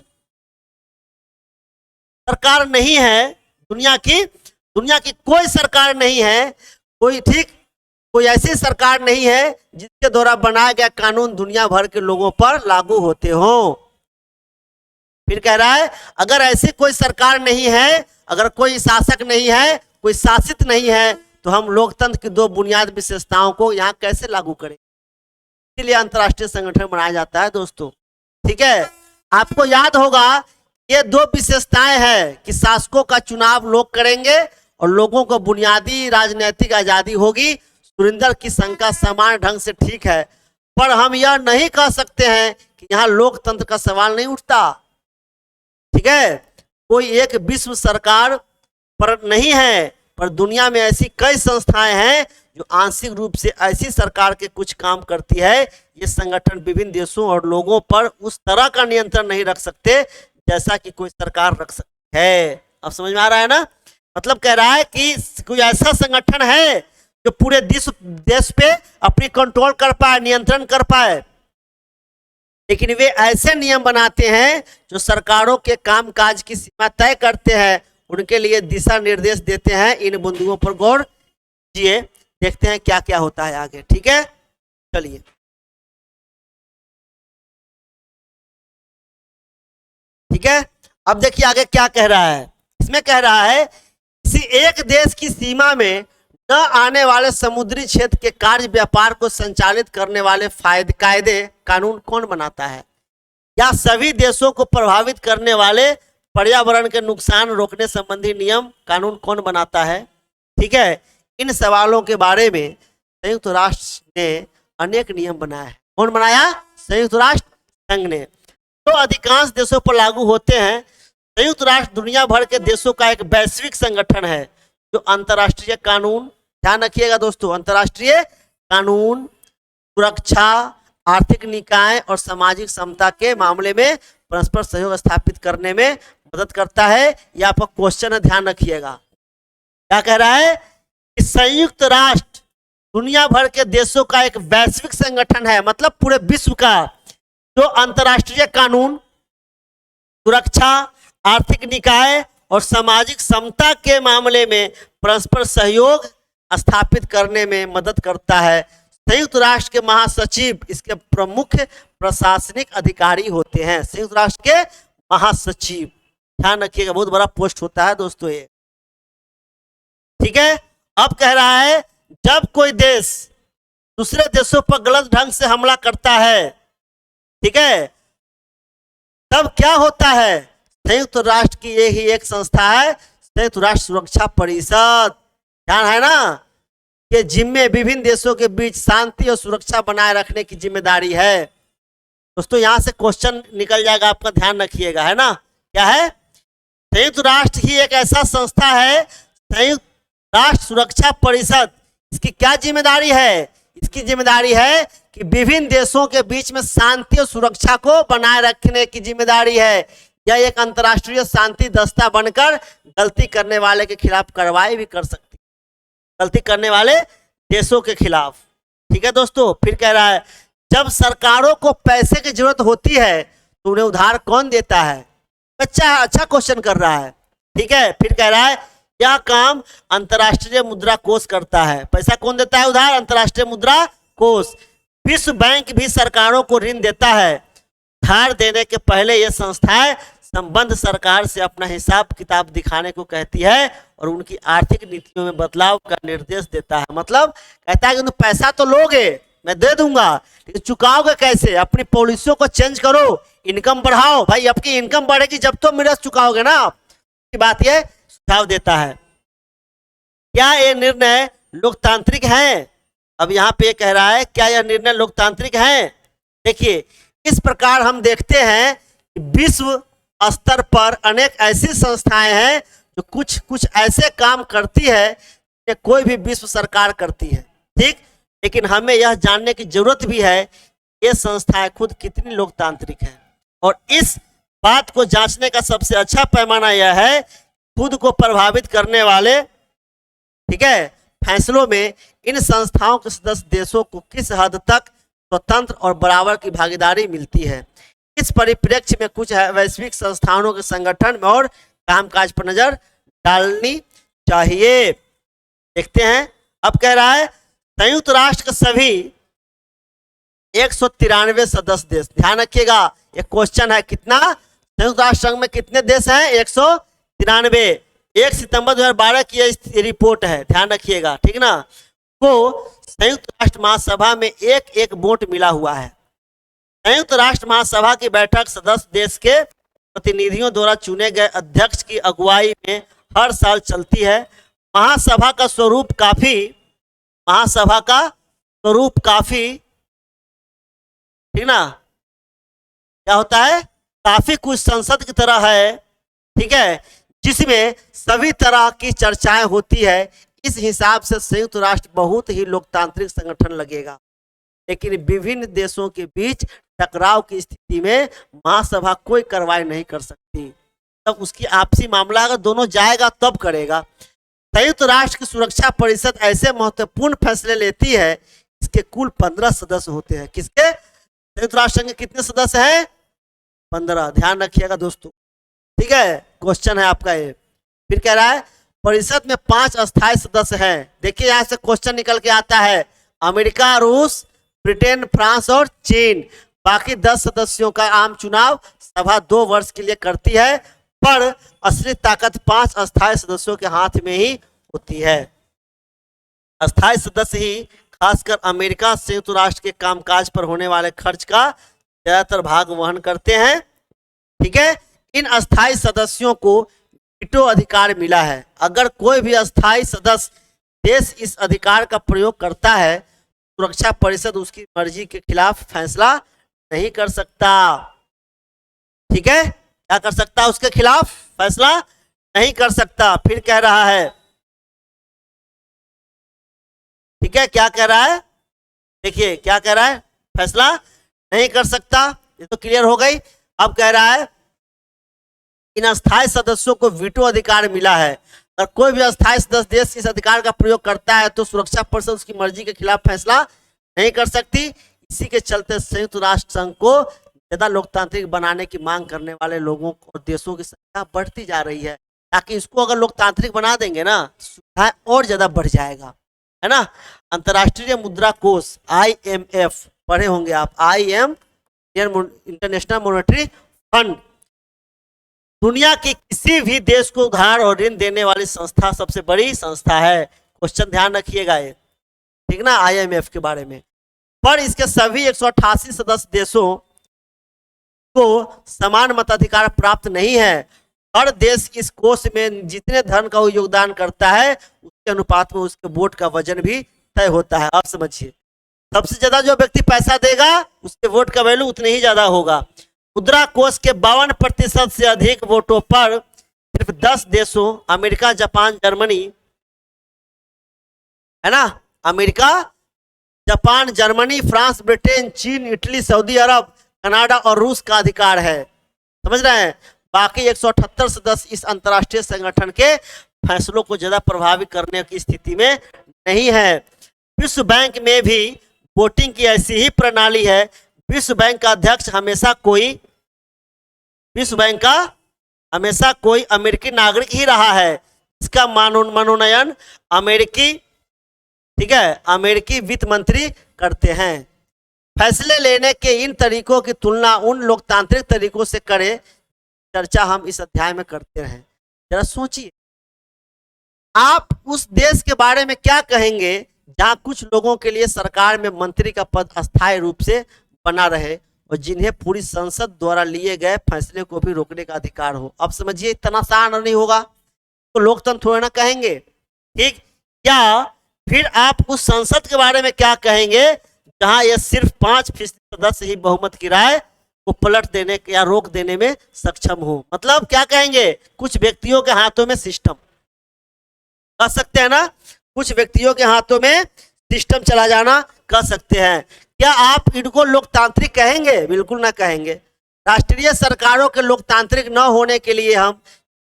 S1: सरकार नहीं है, दुनिया की कोई सरकार नहीं है, कोई ऐसी सरकार नहीं है जिसके द्वारा बनाया गया कानून दुनिया भर के लोगों पर लागू होते हो। फिर कह रहा है अगर ऐसी कोई सरकार नहीं है, अगर कोई शासक नहीं है, कोई शासित नहीं है, तो हम लोकतंत्र की दो बुनियादी विशेषताओं को यहाँ कैसे लागू करें। इसलिए अंतर्राष्ट्रीय संगठन बनाया जाता है दोस्तों। ठीक है, आपको याद होगा ये दो विशेषताएं हैं कि शासकों का चुनाव लोग करेंगे और लोगों को बुनियादी राजनीतिक आजादी होगी। सुरिंदर की शंका समान ढंग से ठीक है, पर हम यह नहीं कह सकते हैं कि यहाँ लोकतंत्र का सवाल नहीं उठता। ठीक है, कोई एक विश्व सरकार पर नहीं है, पर दुनिया में ऐसी कई संस्थाएं हैं जो आंशिक रूप से ऐसी सरकार के कुछ काम करती है। ये संगठन विभिन्न देशों और लोगों पर उस तरह का नियंत्रण नहीं रख सकते जैसा कि कोई सरकार रख सकती है। अब समझ में आ रहा है ना। मतलब कह रहा है कि कोई ऐसा संगठन है जो पूरे देश पे अपनी कंट्रोल कर पाए, नियंत्रण कर पाए, लेकिन वे ऐसे नियम बनाते हैं जो सरकारों के कामकाज की सीमा तय करते हैं, उनके लिए दिशा निर्देश देते हैं। इन बिंदुओं पर गौर कीजिए, देखते हैं क्या क्या होता है आगे। ठीक है, चलिए ठीक है, अब देखिए आगे क्या कह रहा है। इसमें कह रहा है किसी एक देश की सीमा में न आने वाले समुद्री क्षेत्र के कार्य व्यापार को संचालित करने वाले कायदे कानून कौन बनाता है, या सभी देशों को प्रभावित करने वाले पर्यावरण के नुकसान रोकने संबंधी नियम कानून कौन बनाता है। ठीक है, इन सवालों के बारे में संयुक्त राष्ट्र ने अनेक नियम बनाए हैं। कौन बनाया? संयुक्त राष्ट्र संघ ने। तो अधिकांश देशों पर लागू होते हैं। संयुक्त राष्ट्र दुनिया भर के देशों का एक वैश्विक संगठन है जो अंतर्राष्ट्रीय कानून, ध्यान रखिएगा दोस्तों, अंतर्राष्ट्रीय कानून, सुरक्षा, आर्थिक निकाय और सामाजिक समता के मामले में परस्पर सहयोग स्थापित करने में मदद करता है। यह आपका क्वेश्चन है, ध्यान रखिएगा। क्या कह रहा है कि संयुक्त राष्ट्र दुनिया भर के देशों का एक वैश्विक संगठन है, मतलब पूरे विश्व का, जो अंतर्राष्ट्रीय कानून, सुरक्षा, आर्थिक निकाय और सामाजिक समता के मामले में परस्पर सहयोग स्थापित करने में मदद करता है। संयुक्त राष्ट्र के महासचिव इसके प्रमुख प्रशासनिक अधिकारी होते हैं। संयुक्त राष्ट्र के महासचिव, ध्यान रखिएगा, बहुत बड़ा पोस्ट होता है दोस्तों ये। ठीक है, अब कह रहा है जब कोई देश दूसरे देशों पर गलत ढंग से हमला करता है, ठीक है, तब क्या होता है? संयुक्त राष्ट्र की यही एक संस्था है, संयुक्त राष्ट्र सुरक्षा परिषद, ध्यान है ना, कि जिम्मे विभिन्न देशों के बीच शांति और सुरक्षा बनाए रखने की जिम्मेदारी है। दोस्तों यहां से क्वेश्चन निकल जाएगा आपका, ध्यान रखिएगा, है ना। क्या है? संयुक्त राष्ट्र ही एक ऐसा संस्था है, संयुक्त राष्ट्र सुरक्षा परिषद, इसकी क्या जिम्मेदारी है? इसकी जिम्मेदारी है कि विभिन्न देशों के बीच में शांति और सुरक्षा को बनाए रखने की जिम्मेदारी है। यह एक अंतर्राष्ट्रीय शांति दस्ता बनकर गलती करने वाले के खिलाफ कार्रवाई भी कर सकती है, गलती करने वाले देशों के खिलाफ। ठीक है दोस्तों, फिर कह रहा है जब सरकारों को पैसे की जरूरत होती है तो उन्हें उधार कौन देता है? अच्छा क्वेश्चन कर रहा है। ठीक है, फिर कह रहा है यह काम अंतर्राष्ट्रीय मुद्रा कोष करता है। पैसा कौन देता है उधार? अंतर्राष्ट्रीय मुद्रा कोष। विश्व बैंक भी सरकारों को ऋण देता है। उधार देने के पहले यह संस्थाएं संबंध सरकार से अपना हिसाब किताब दिखाने को कहती है और उनकी आर्थिक नीतियों में बदलाव का निर्देश देता है। मतलब कहता है कि तुम पैसा तो लोगे, मैं दे दूंगा, लेकिन चुकाओगे कैसे? अपनी पॉलिसियों को चेंज करो, इनकम बढ़ाओ। भाई आपकी इनकम बढ़ेगी जब तो मेरा चुकाओगे ना, की बात ये सुझाव देता है। क्या यह निर्णय लोकतांत्रिक है? अब यहाँ पे कह रहा है क्या यह निर्णय लोकतांत्रिक है? देखिए, इस प्रकार हम देखते हैं कि विश्व स्तर पर अनेक ऐसी संस्थाएं हैं जो कुछ ऐसे काम करती है कि कोई भी विश्व सरकार करती है। ठीक, लेकिन हमें यह जानने की जरूरत भी है ये संस्थाएं खुद कितनी लोकतांत्रिक है। और इस बात को जांचने का सबसे अच्छा पैमाना यह है खुद को प्रभावित करने वाले, ठीक है, फैसलों में इन संस्थाओं के सदस्य देशों को किस हद तक स्वतंत्र और बराबर की भागीदारी मिलती है। इस परिप्रेक्ष्य में कुछ वैश्विक संस्थानों के संगठन में और कामकाज पर नजर डालनी चाहिए। देखते हैं, अब कह रहा है संयुक्त राष्ट्र के सभी 193 सदस्य देश, ध्यान रखिएगा एक क्वेश्चन है, कितना संयुक्त राष्ट्र संघ में कितने देश हैं? 193। 1 सितंबर 2012 की यह रिपोर्ट है, ध्यान रखिएगा, ठीक ना। को संयुक्त राष्ट्र महासभा में एक वोट मिला हुआ है। संयुक्त राष्ट्र महासभा की बैठक सदस्य देश के प्रतिनिधियों द्वारा चुने गए अध्यक्ष की अगुवाई में हर साल चलती है। महासभा का स्वरूप काफी, ठीक ना, क्या होता है, काफी कुछ संसद की तरह है, ठीक है, जिसमें सभी तरह की चर्चाएं होती है। इस हिसाब से संयुक्त राष्ट्र बहुत ही लोकतांत्रिक संगठन लगेगा, लेकिन विभिन्न देशों के बीच टकराव की स्थिति में महासभा कोई कार्रवाई नहीं कर सकती। तब उसकी आपसी मामला अगर दोनों जाएगा तब करेगा। संयुक्त राष्ट्र की सुरक्षा परिषद ऐसे महत्वपूर्ण फैसले लेती है, इसके कुल 15 सदस्य होते हैं। किसके? संयुक्त राष्ट्र के कितने सदस्य हैं? 15, ध्यान रखिएगा दोस्तों, ठीक है, क्वेश्चन है आपका ये। फिर कह रहा है परिषद में 5 अस्थायी सदस्य हैं। देखिए यहां से क्वेश्चन निकल के आता है, अमेरिका, रूस, ब्रिटेन, फ्रांस और चीन। बाकी 10 सदस्यों का आम चुनाव सभा 2 वर्ष के लिए करती है, पर असली ताकत 5 अस्थायी सदस्यों के हाथ में ही होती है। अस्थायी सदस्य ही खासकर अमेरिका संयुक्त राष्ट्र के कामकाज पर होने वाले खर्च का ज्यादातर भाग वहन करते हैं, ठीक है। इन अस्थायी सदस्यों को वीटो अधिकार मिला है। अगर कोई भी अस्थायी सदस्य देश इस अधिकार का प्रयोग करता है, सुरक्षा परिषद उसकी मर्जी के खिलाफ फैसला नहीं कर सकता, ठीक है, क्या कर सकता है? उसके खिलाफ फैसला नहीं कर सकता। फिर कह रहा है, ठीक है, क्या कह रहा है, देखिए क्या कह रहा है, फैसला नहीं कर सकता, ये तो क्लियर हो गई। अब कह रहा है इन अस्थायी सदस्यों को वीटो अधिकार मिला है। अगर कोई भी अस्थायी सदस्य देश इस अधिकार का प्रयोग करता है तो सुरक्षा परिषद उसकी मर्जी के खिलाफ फैसला नहीं कर सकती। इसी के चलते संयुक्त राष्ट्र संघ को ज्यादा लोकतांत्रिक बनाने की मांग करने वाले लोगों और देशों की संख्या बढ़ती जा रही है, ताकि इसको अगर लोकतांत्रिक बना देंगे ना, सुविधा और ज्यादा बढ़ जाएगा, है ना। अंतर्राष्ट्रीय मुद्रा कोष IMF पढ़े होंगे आप, इंटरनेशनल मॉनेटरी फंड, दुनिया के किसी भी देश को उधार और ऋण देने वाली संस्था सबसे बड़ी संस्था है। क्वेश्चन ध्यान रखिएगा ये, ठीक ना, IMF के बारे में। पर इसके सभी 188 सदस्य देशों को समान मताधिकार प्राप्त नहीं है। हर देश इस कोष में जितने धन का योगदान करता है उसके अनुपात में उसके वोट का वजन भी तय होता है। आप समझिए, सबसे ज्यादा जो व्यक्ति पैसा देगा उसके वोट का वैल्यू उतने ही ज्यादा होगा। मुद्रा कोष के 52% से अधिक वोटों पर सिर्फ 10 देशों अमेरिका, जापान, जर्मनी, है ना, America, Japan, Germany, France, Britain, चीन, इटली, सऊदी अरब, कनाडा और रूस का अधिकार है। समझ रहे हैं? बाकी 178 सदस्य इस अंतर्राष्ट्रीय संगठन के फैसलों को ज्यादा प्रभावित करने की स्थिति में नहीं है। विश्व बैंक में भी वोटिंग की ऐसी ही प्रणाली है। विश्व बैंक का अध्यक्ष हमेशा कोई अमेरिकी नागरिक ही रहा है। इसका मनोनयन अमेरिकी, ठीक है, अमेरिकी वित्त मंत्री करते हैं। फैसले लेने के इन तरीकों की तुलना उन लोकतांत्रिक तरीकों से करें, चर्चा हम इस अध्याय में करते हैं। जरा सोचिए, आप उस देश के बारे में क्या कहेंगे जहां कुछ लोगों के लिए सरकार में मंत्री का पद अस्थायी रूप से बना रहे और जिन्हें पूरी संसद द्वारा लिए गए फैसले को भी रोकने का अधिकार हो। अब समझिए, इतना आसान नहीं होगा तो लोकतंत्र थोड़ा ना कहेंगे, ठीक। या फिर आप उस संसद के बारे में क्या कहेंगे जहां यह सिर्फ 5% सदस्य ही बहुमत की राय को पलट देने या रोक देने में सक्षम हो। मतलब क्या कहेंगे, कुछ व्यक्तियों के हाथों में सिस्टम, कह सकते हैं ना, कुछ व्यक्तियों के हाथों में सिस्टम चला जाना कह सकते हैं। क्या आप इनको लोकतांत्रिक कहेंगे? बिल्कुल ना कहेंगे। राष्ट्रीय सरकारों के लोकतांत्रिक न होने के लिए हम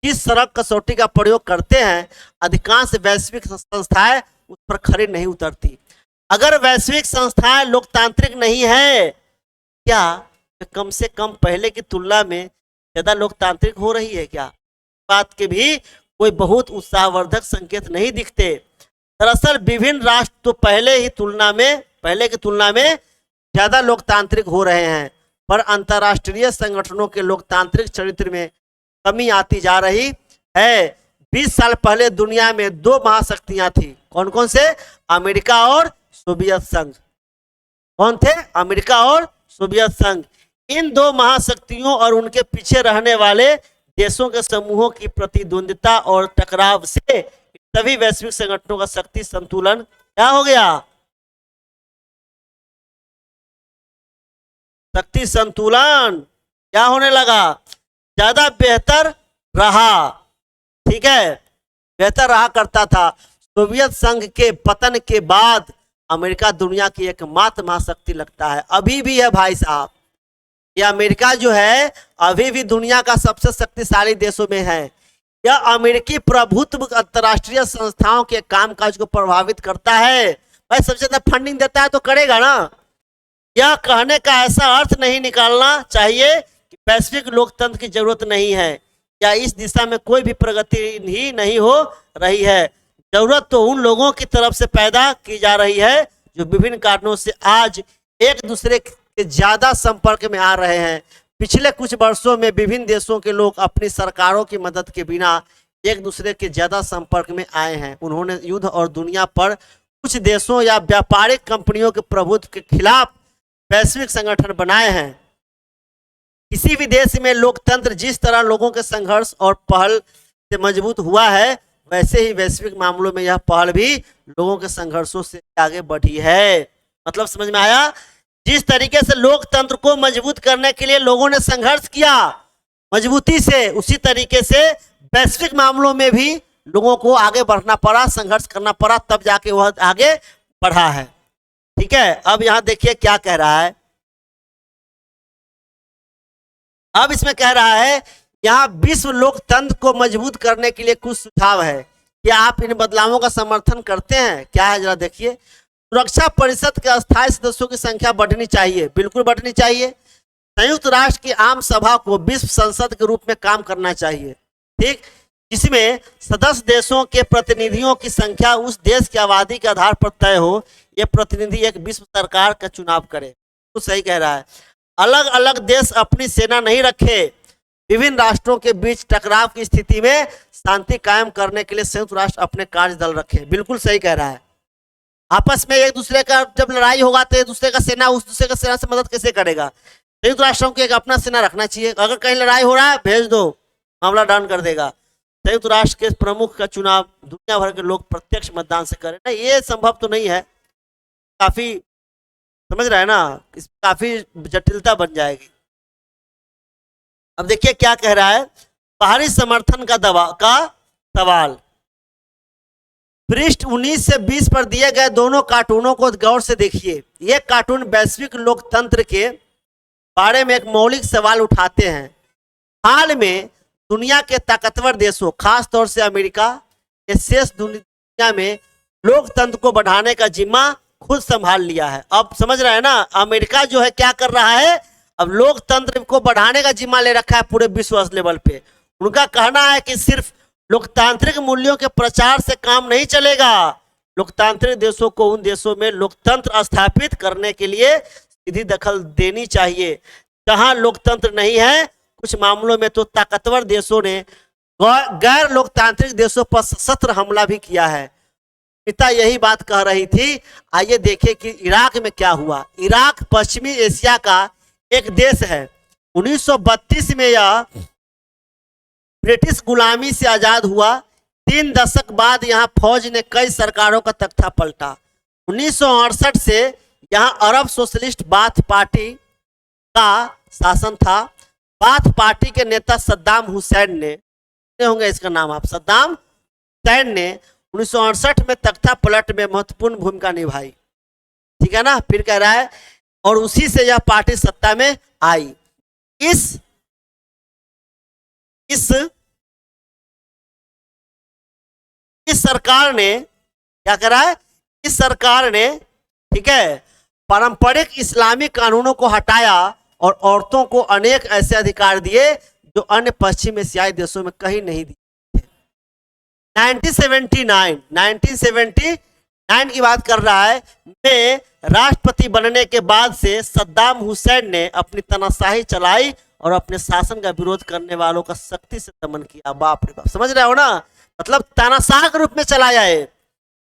S1: किस सड़क कसौटी का प्रयोग करते हैं? अधिकांश वैश्विक संस्थाएं उस पर खरी नहीं उतरती। अगर वैश्विक संस्थाएं लोकतांत्रिक नहीं है, क्या कम से कम पहले की तुलना में ज्यादा लोकतांत्रिक हो रही है क्या? बात के भी कोई बहुत उत्साहवर्धक संकेत नहीं दिखते। दरअसल विभिन्न राष्ट्र तो पहले की तुलना में ज्यादा लोकतांत्रिक हो रहे हैं, पर अंतर्राष्ट्रीय संगठनों के लोकतांत्रिक चरित्र में कमी आती जा रही है। 20 साल पहले दुनिया में 2 महाशक्तियां थी। कौन कौन से? अमेरिका और सोवियत संघ। कौन थे? अमेरिका और सोवियत संघ। इन 2 महाशक्तियों और उनके पीछे रहने वाले देशों के समूहों की प्रतिद्वंदिता और टकराव से सभी वैश्विक संगठनों का शक्ति संतुलन क्या हो गया? शक्ति संतुलन क्या होने लगा? ज्यादा बेहतर रहा। ठीक है, बेहतर रहा करता था। सोवियत संघ के पतन के बाद अमेरिका दुनिया की एकमात्र महाशक्ति लगता है, अभी भी है भाई साहब। ये अमेरिका जो है अभी भी दुनिया का सबसे शक्तिशाली देशों में है। यह अमेरिकी प्रभुत्व अंतर्राष्ट्रीय संस्थाओं के कामकाज को प्रभावित करता है। भाई सबसे ज्यादा फंडिंग देता है तो करेगा ना। यह कहने का ऐसा अर्थ नहीं निकालना चाहिए कि वैश्विक लोकतंत्र की जरूरत नहीं है या इस दिशा में कोई भी प्रगति ही नहीं हो रही है। जरूरत तो उन लोगों की तरफ से पैदा की जा रही है जो विभिन्न कारणों से आज एक दूसरे के ज्यादा संपर्क में आ रहे हैं। पिछले कुछ वर्षों में विभिन्न देशों के लोग अपनी सरकारों की मदद के बिना एक दूसरे के ज्यादा संपर्क में आए हैं। उन्होंने युद्ध और दुनिया पर कुछ देशों या व्यापारिक कंपनियों के प्रभुत्व के खिलाफ वैश्विक संगठन बनाए हैं। किसी भी देश में लोकतंत्र जिस तरह लोगों के संघर्ष और पहल से मजबूत हुआ है, वैसे ही वैश्विक मामलों में यह पहल भी लोगों के संघर्षों से आगे बढ़ी है। मतलब समझ में आया? जिस तरीके से लोकतंत्र को मजबूत करने के लिए लोगों ने संघर्ष किया मजबूती से, उसी तरीके से वैश्विक मामलों में भी लोगों को आगे बढ़ना पड़ा, संघर्ष करना पड़ा, तब जाके वह आगे बढ़ा है। ठीक है, अब यहां देखिए क्या कह रहा है। अब इसमें कह रहा है यहाँ विश्व लोकतंत्र को मजबूत करने के लिए कुछ सुझाव है। क्या आप इन बदलावों का समर्थन करते हैं? क्या है जरा देखिए। सुरक्षा परिषद के अस्थायी सदस्यों की संख्या बढ़नी चाहिए। बिल्कुल बढ़नी चाहिए। संयुक्त राष्ट्र की आम सभा को विश्व संसद के रूप में काम करना चाहिए। ठीक, जिसमें सदस्य देशों के प्रतिनिधियों की संख्या उस देश की आबादी के आधार पर तय हो। यह प्रतिनिधि एक विश्व सरकार का चुनाव करे। तो सही कह रहा है। अलग अलग देश अपनी सेना नहीं रखे। विभिन्न राष्ट्रों के बीच टकराव की स्थिति में शांति कायम करने के लिए संयुक्त राष्ट्र अपने कार्य दल रखे। बिल्कुल सही कह रहा है। आपस में एक दूसरे का जब लड़ाई होगा तो एक दूसरे का सेना उस दूसरे का सेना से मदद कैसे करेगा? संयुक्त राष्ट्रों को एक अपना सेना रखना चाहिए। अगर कहीं लड़ाई हो रहा है भेज दो, मामला डन कर देगा। संयुक्त राष्ट्र के प्रमुख का चुनाव दुनिया भर के लोग प्रत्यक्ष मतदान से करें ना, ये संभव तो नहीं है। काफी समझ रहा है ना, काफी जटिलता बन जाएगी। अब देखिए क्या कह रहा है। बाहरी समर्थन का सवाल। पृष्ठ 19 से 20 पर दिए गए दोनों कार्टूनों को गौर से देखिए। ये कार्टून वैश्विक लोकतंत्र के बारे में एक मौलिक सवाल उठाते हैं। हाल में दुनिया के ताकतवर देशों, खासतौर से अमेरिका, ने शेष दुनिया में लोकतंत्र को बढ़ाने का जिम्मा खुद संभाल लिया है। अब समझ रहे हैं ना, अमेरिका जो है क्या कर रहा है, अब लोकतंत्र को बढ़ाने का जिम्मा ले रखा है पूरे विश्व लेवल पे। उनका कहना है कि सिर्फ लोकतांत्रिक मूल्यों के प्रचार से काम नहीं चलेगा। लोकतांत्रिक देशों को उन देशों में लोकतंत्र स्थापित करने के लिए सीधी दखल देनी चाहिए जहां लोकतंत्र नहीं है। कुछ मामलों में तो ताकतवर देशों ने गैर लोकतांत्रिक देशों पर सशस्त्र हमला भी किया है। पिता यही बात कह रही थी। आइए देखें कि इराक में क्या हुआ। इराक पश्चिमी एशिया का एक देश है। 1932 में यह ब्रिटिश गुलामी से आजाद हुआ। 3 दशक बाद यहाँ फौज ने कई सरकारों का तख्ता पलटा। 1968 से यहाँ अरब सोशलिस्ट बाथ पार्टी का शासन था। बाथ पार्टी के नेता सद्दाम हुसैन ने, होंगे इसका नाम आप, सद्दाम हुसैन ने 1968 में तख्ता पलट में महत्वपूर्ण भूमिका निभाई। ठीक है ना, फिर कह रहा है और उसी से यह पार्टी सत्ता में आई। इस सरकार ने क्या करा है, इस सरकार ने, ठीक है, पारंपरिक इस्लामी कानूनों को हटाया और औरतों को अनेक ऐसे अधिकार दिए जो अन्य पश्चिम एशियाई देशों में कहीं नहीं दिए। 1979 की बात कर रहा है में राष्ट्रपति बनने के बाद से सद्दाम हुसैन ने अपनी तानाशाही चलाई और अपने शासन का विरोध करने वालों का सख्ती से दमन किया। बाप रे बाप, समझ रहे हो ना, मतलब तानाशाह के रूप में चलाया है।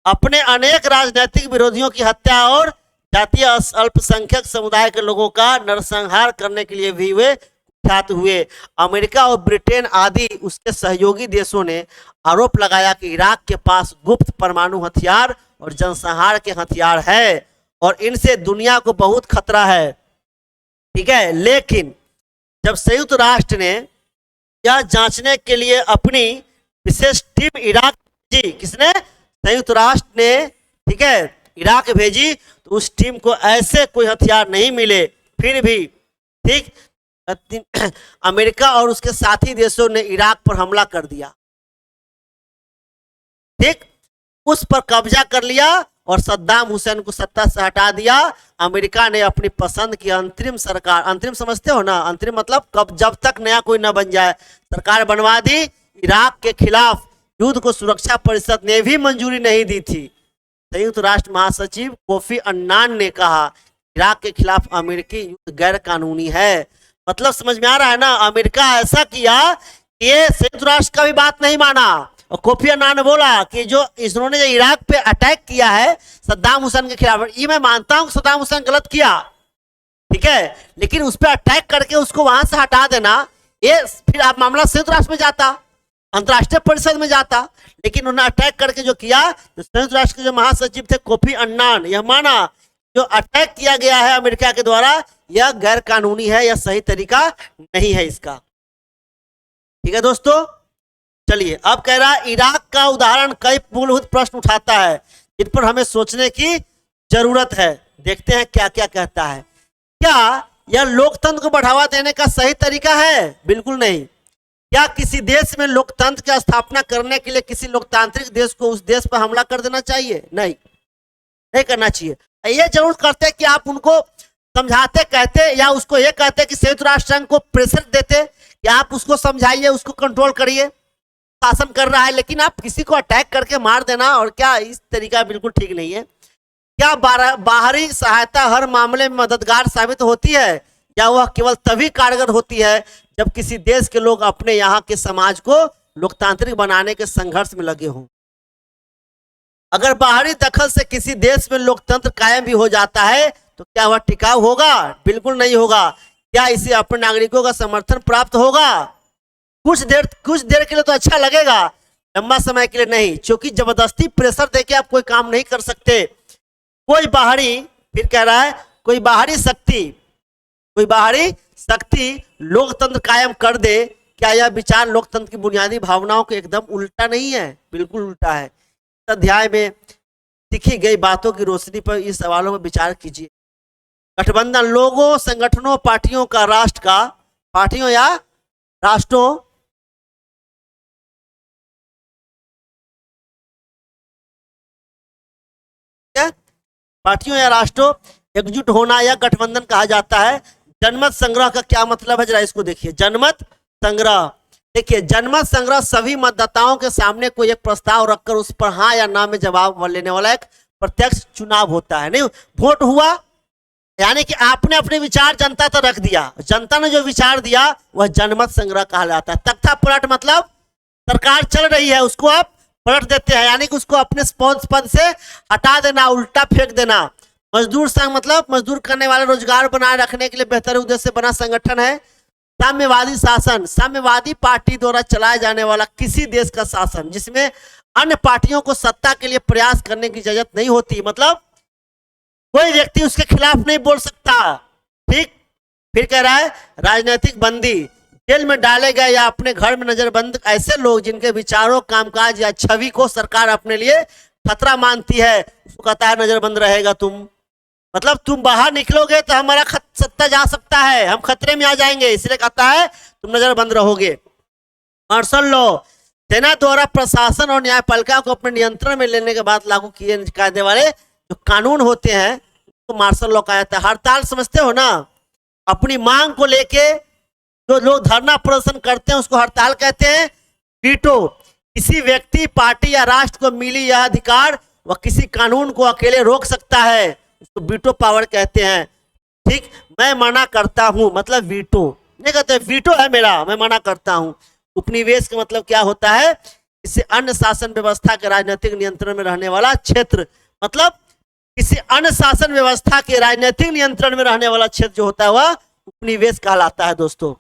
S1: अपने अनेक राजनीतिक विरोधियों की हत्या और जातीय अल्पसंख्यक समुदाय के लोगों का नरसंहार करने के लिए भी वे कुख्यात हुए। अमेरिका और ब्रिटेन आदि उसके सहयोगी देशों ने आरोप लगाया कि इराक के पास गुप्त परमाणु हथियार और जनसंहार के हथियार है और इनसे दुनिया को बहुत खतरा है। ठीक है, लेकिन जब संयुक्त राष्ट्र ने यह जांचने के लिए अपनी विशेष टीम इराक भेजी, किसने, संयुक्त राष्ट्र ने, ठीक है, इराक भेजी, तो उस टीम को ऐसे कोई हथियार नहीं मिले। फिर भी ठीक अमेरिका और उसके साथी देशों ने इराक पर हमला कर दिया, ठीक, उस पर कब्जा कर लिया और सद्दाम हुसैन को सत्ता से हटा दिया। अमेरिका ने अपनी पसंद की अंतरिम सरकार, अंतरिम समझते हो ना, अंतरिम मतलब कब, जब तक नया कोई न बन जाए, सरकार बनवा दी। इराक के खिलाफ युद्ध को सुरक्षा परिषद ने भी मंजूरी नहीं दी थी। संयुक्त राष्ट्र महासचिव कोफी अन्नान ने कहा इराक के खिलाफ अमेरिकी युद्ध गैर कानूनी है। मतलब समझ में आ रहा है ना, अमेरिका ऐसा किया कि ये संयुक्त राष्ट्र का भी बात नहीं माना और कोफी अन्नान ने बोला कि जो इन्होंने इराक पे अटैक किया है सद्दाम हुसैन के खिलाफ, ये मैं मानता हूं सद्दाम हुसैन गलत किया, ठीक है, लेकिन उस पर अटैक करके उसको वहां से हटा देना, ये फिर आप मामला संयुक्त राष्ट्र में जाता, अंतर्राष्ट्रीय परिषद में जाता। लेकिन उन्होंने अटैक करके जो किया, तो संयुक्त राष्ट्र के जो महासचिव थे कोफी अन्नान, यह माना जो अटैक किया गया है अमेरिका के द्वारा यह गैर कानूनी है, यह सही तरीका नहीं है इसका। ठीक है दोस्तों, चलिए अब कह रहा है इराक का उदाहरण कई मूलभूत प्रश्न उठाता है जिन पर हमें सोचने की जरूरत है। देखते हैं क्या क्या कहता है। क्या यह लोकतंत्र को बढ़ावा देने का सही तरीका है? बिल्कुल नहीं। क्या किसी देश में लोकतंत्र की स्थापना करने के लिए किसी लोकतांत्रिक देश को उस देश पर हमला कर देना चाहिए? नहीं, नहीं करना चाहिए। ये जरूर करते कि आप उनको समझाते, कहते, या उसको ये कहते कि संयुक्त राष्ट्र संघ को प्रेशर देते कि आप उसको समझाइए, उसको कंट्रोल करिए, शासन कर रहा है, लेकिन आप किसी को अटैक करके मार देना और क्या, इस तरीका बिल्कुल ठीक नहीं है। क्या बाहरी सहायता हर मामले में मददगार साबित होती है या वह केवल तभी कारगर होती है जब किसी देश के लोग अपने यहाँ के समाज को लोकतांत्रिक बनाने के संघर्ष में लगे हों? अगर बाहरी दखल से किसी देश में लोकतंत्र कायम भी हो जाता है तो क्या वह टिकाऊ होगा? बिल्कुल नहीं होगा। क्या इसे अपने नागरिकों का समर्थन प्राप्त होगा? कुछ देर के लिए तो अच्छा लगेगा, लंबा समय के लिए नहीं, क्योंकि जबरदस्ती प्रेशर देके आप कोई काम नहीं कर सकते। कोई बाहरी, फिर कह रहा है कोई बाहरी शक्ति लोकतंत्र कायम कर दे, क्या यह विचार लोकतंत्र की बुनियादी भावनाओं के एकदम उल्टा नहीं है? बिल्कुल उल्टा है। इस अध्याय में लिखी गई बातों की रोशनी पर इन सवालों पर विचार कीजिए। गठबंधन लोगों, संगठनों, पार्टियों का राष्ट्र का, पार्टियों या राष्ट्रों या राष्ट्रों एकजुट होना या गठबंधन कहा जाता है। जनमत संग्रह का क्या मतलब है, जरा इसको देखिए। जनमत संग्रह, देखिए जनमत संग्रह सभी मतदाताओं के सामने कोई एक प्रस्ताव रखकर उस पर हाँ या ना में जवाब लेने वाला एक प्रत्यक्ष चुनाव होता है। नहीं, वोट हुआ यानी कि आपने अपने विचार जनता तक रख दिया, जनता ने जो विचार दिया वह जनमत संग्रह कहा जाता है। तख्ता पलट मतलब सरकार चल रही है उसको आप पलट देते हैं, यानी कि उसको अपने पद से हटा देना, उल्टा फेंक देना। मजदूर संघ मतलब मजदूर करने वाले रोजगार बनाए रखने के लिए बेहतर उद्देश्य से बना संगठन है। साम्यवादी शासन, साम्यवादी पार्टी द्वारा चलाया जाने वाला किसी देश का शासन जिसमें अन्य पार्टियों को सत्ता के लिए प्रयास करने की इजाजत नहीं होती, मतलब कोई व्यक्ति उसके खिलाफ नहीं बोल सकता। ठीक, फिर कह रहा है राजनीतिक बंदी, जेल में डाले गए या अपने घर में नजरबंद ऐसे लोग जिनके विचारों, कामकाज या छवि को सरकार अपने लिए खतरा मानती है, उसको कहता है नजरबंद रहेगा तुम। मतलब तुम बाहर निकलोगे तो हमारा सत्ता जा सकता है, हम खतरे में आ जाएंगे, इसलिए कहता है तुम नजरबंद रहोगे। मार्शल लॉ, सेना द्वारा प्रशासन और न्यायपालिका को अपने नियंत्रण में लेने के बाद लागू किए कायदे वाले जो कानून होते हैं तो मार्शल लॉ कहा जाता है। हड़ताल समझते हो ना, अपनी मांग को लेके जो लोग धरना प्रदर्शन करते हैं उसको हड़ताल कहते हैं। वीटो, किसी व्यक्ति, पार्टी या राष्ट्र को मिली यह अधिकार वह किसी कानून को अकेले रोक सकता है, उसको वीटो पावर कहते हैं। ठीक, मैं मना करता हूं मतलब वीटो नहीं कहते, वीटो है मेरा, मैं मना करता हूं। उपनिवेश का मतलब क्या होता है, किसी अन्य शासन व्यवस्था के राजनीतिक नियंत्रण में रहने वाला क्षेत्र, मतलब किसी अन्य शासन व्यवस्था के राजनीतिक नियंत्रण में रहने वाला क्षेत्र जो होता है वह उपनिवेश कहलाता है दोस्तों।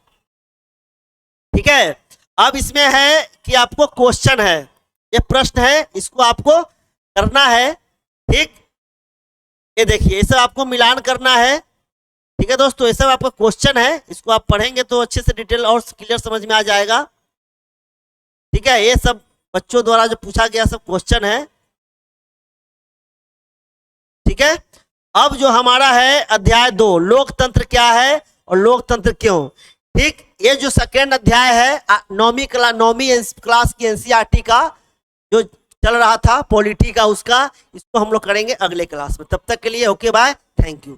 S1: ठीक है, अब इसमें है कि आपको क्वेश्चन है, ये प्रश्न है, इसको आपको करना है। ठीक, ये देखिए ये सब आपको मिलान करना है। ठीक है दोस्तों, ये सब आपका क्वेश्चन है, इसको आप पढ़ेंगे तो अच्छे से डिटेल और क्लियर समझ में आ जाएगा। ठीक है, ये सब बच्चों द्वारा जो पूछा गया सब क्वेश्चन है। ठीक है, अब जो हमारा है अध्याय 2, लोकतंत्र क्या है और लोकतंत्र क्यों। ठीक, ये जो सेकेंड अध्याय है नौवीं क्लास की एनसीईआरटी का जो चल रहा था पॉलिटी का, उसका इसको हम लोग करेंगे अगले क्लास में। तब तक के लिए ओके बाय, थैंक यू।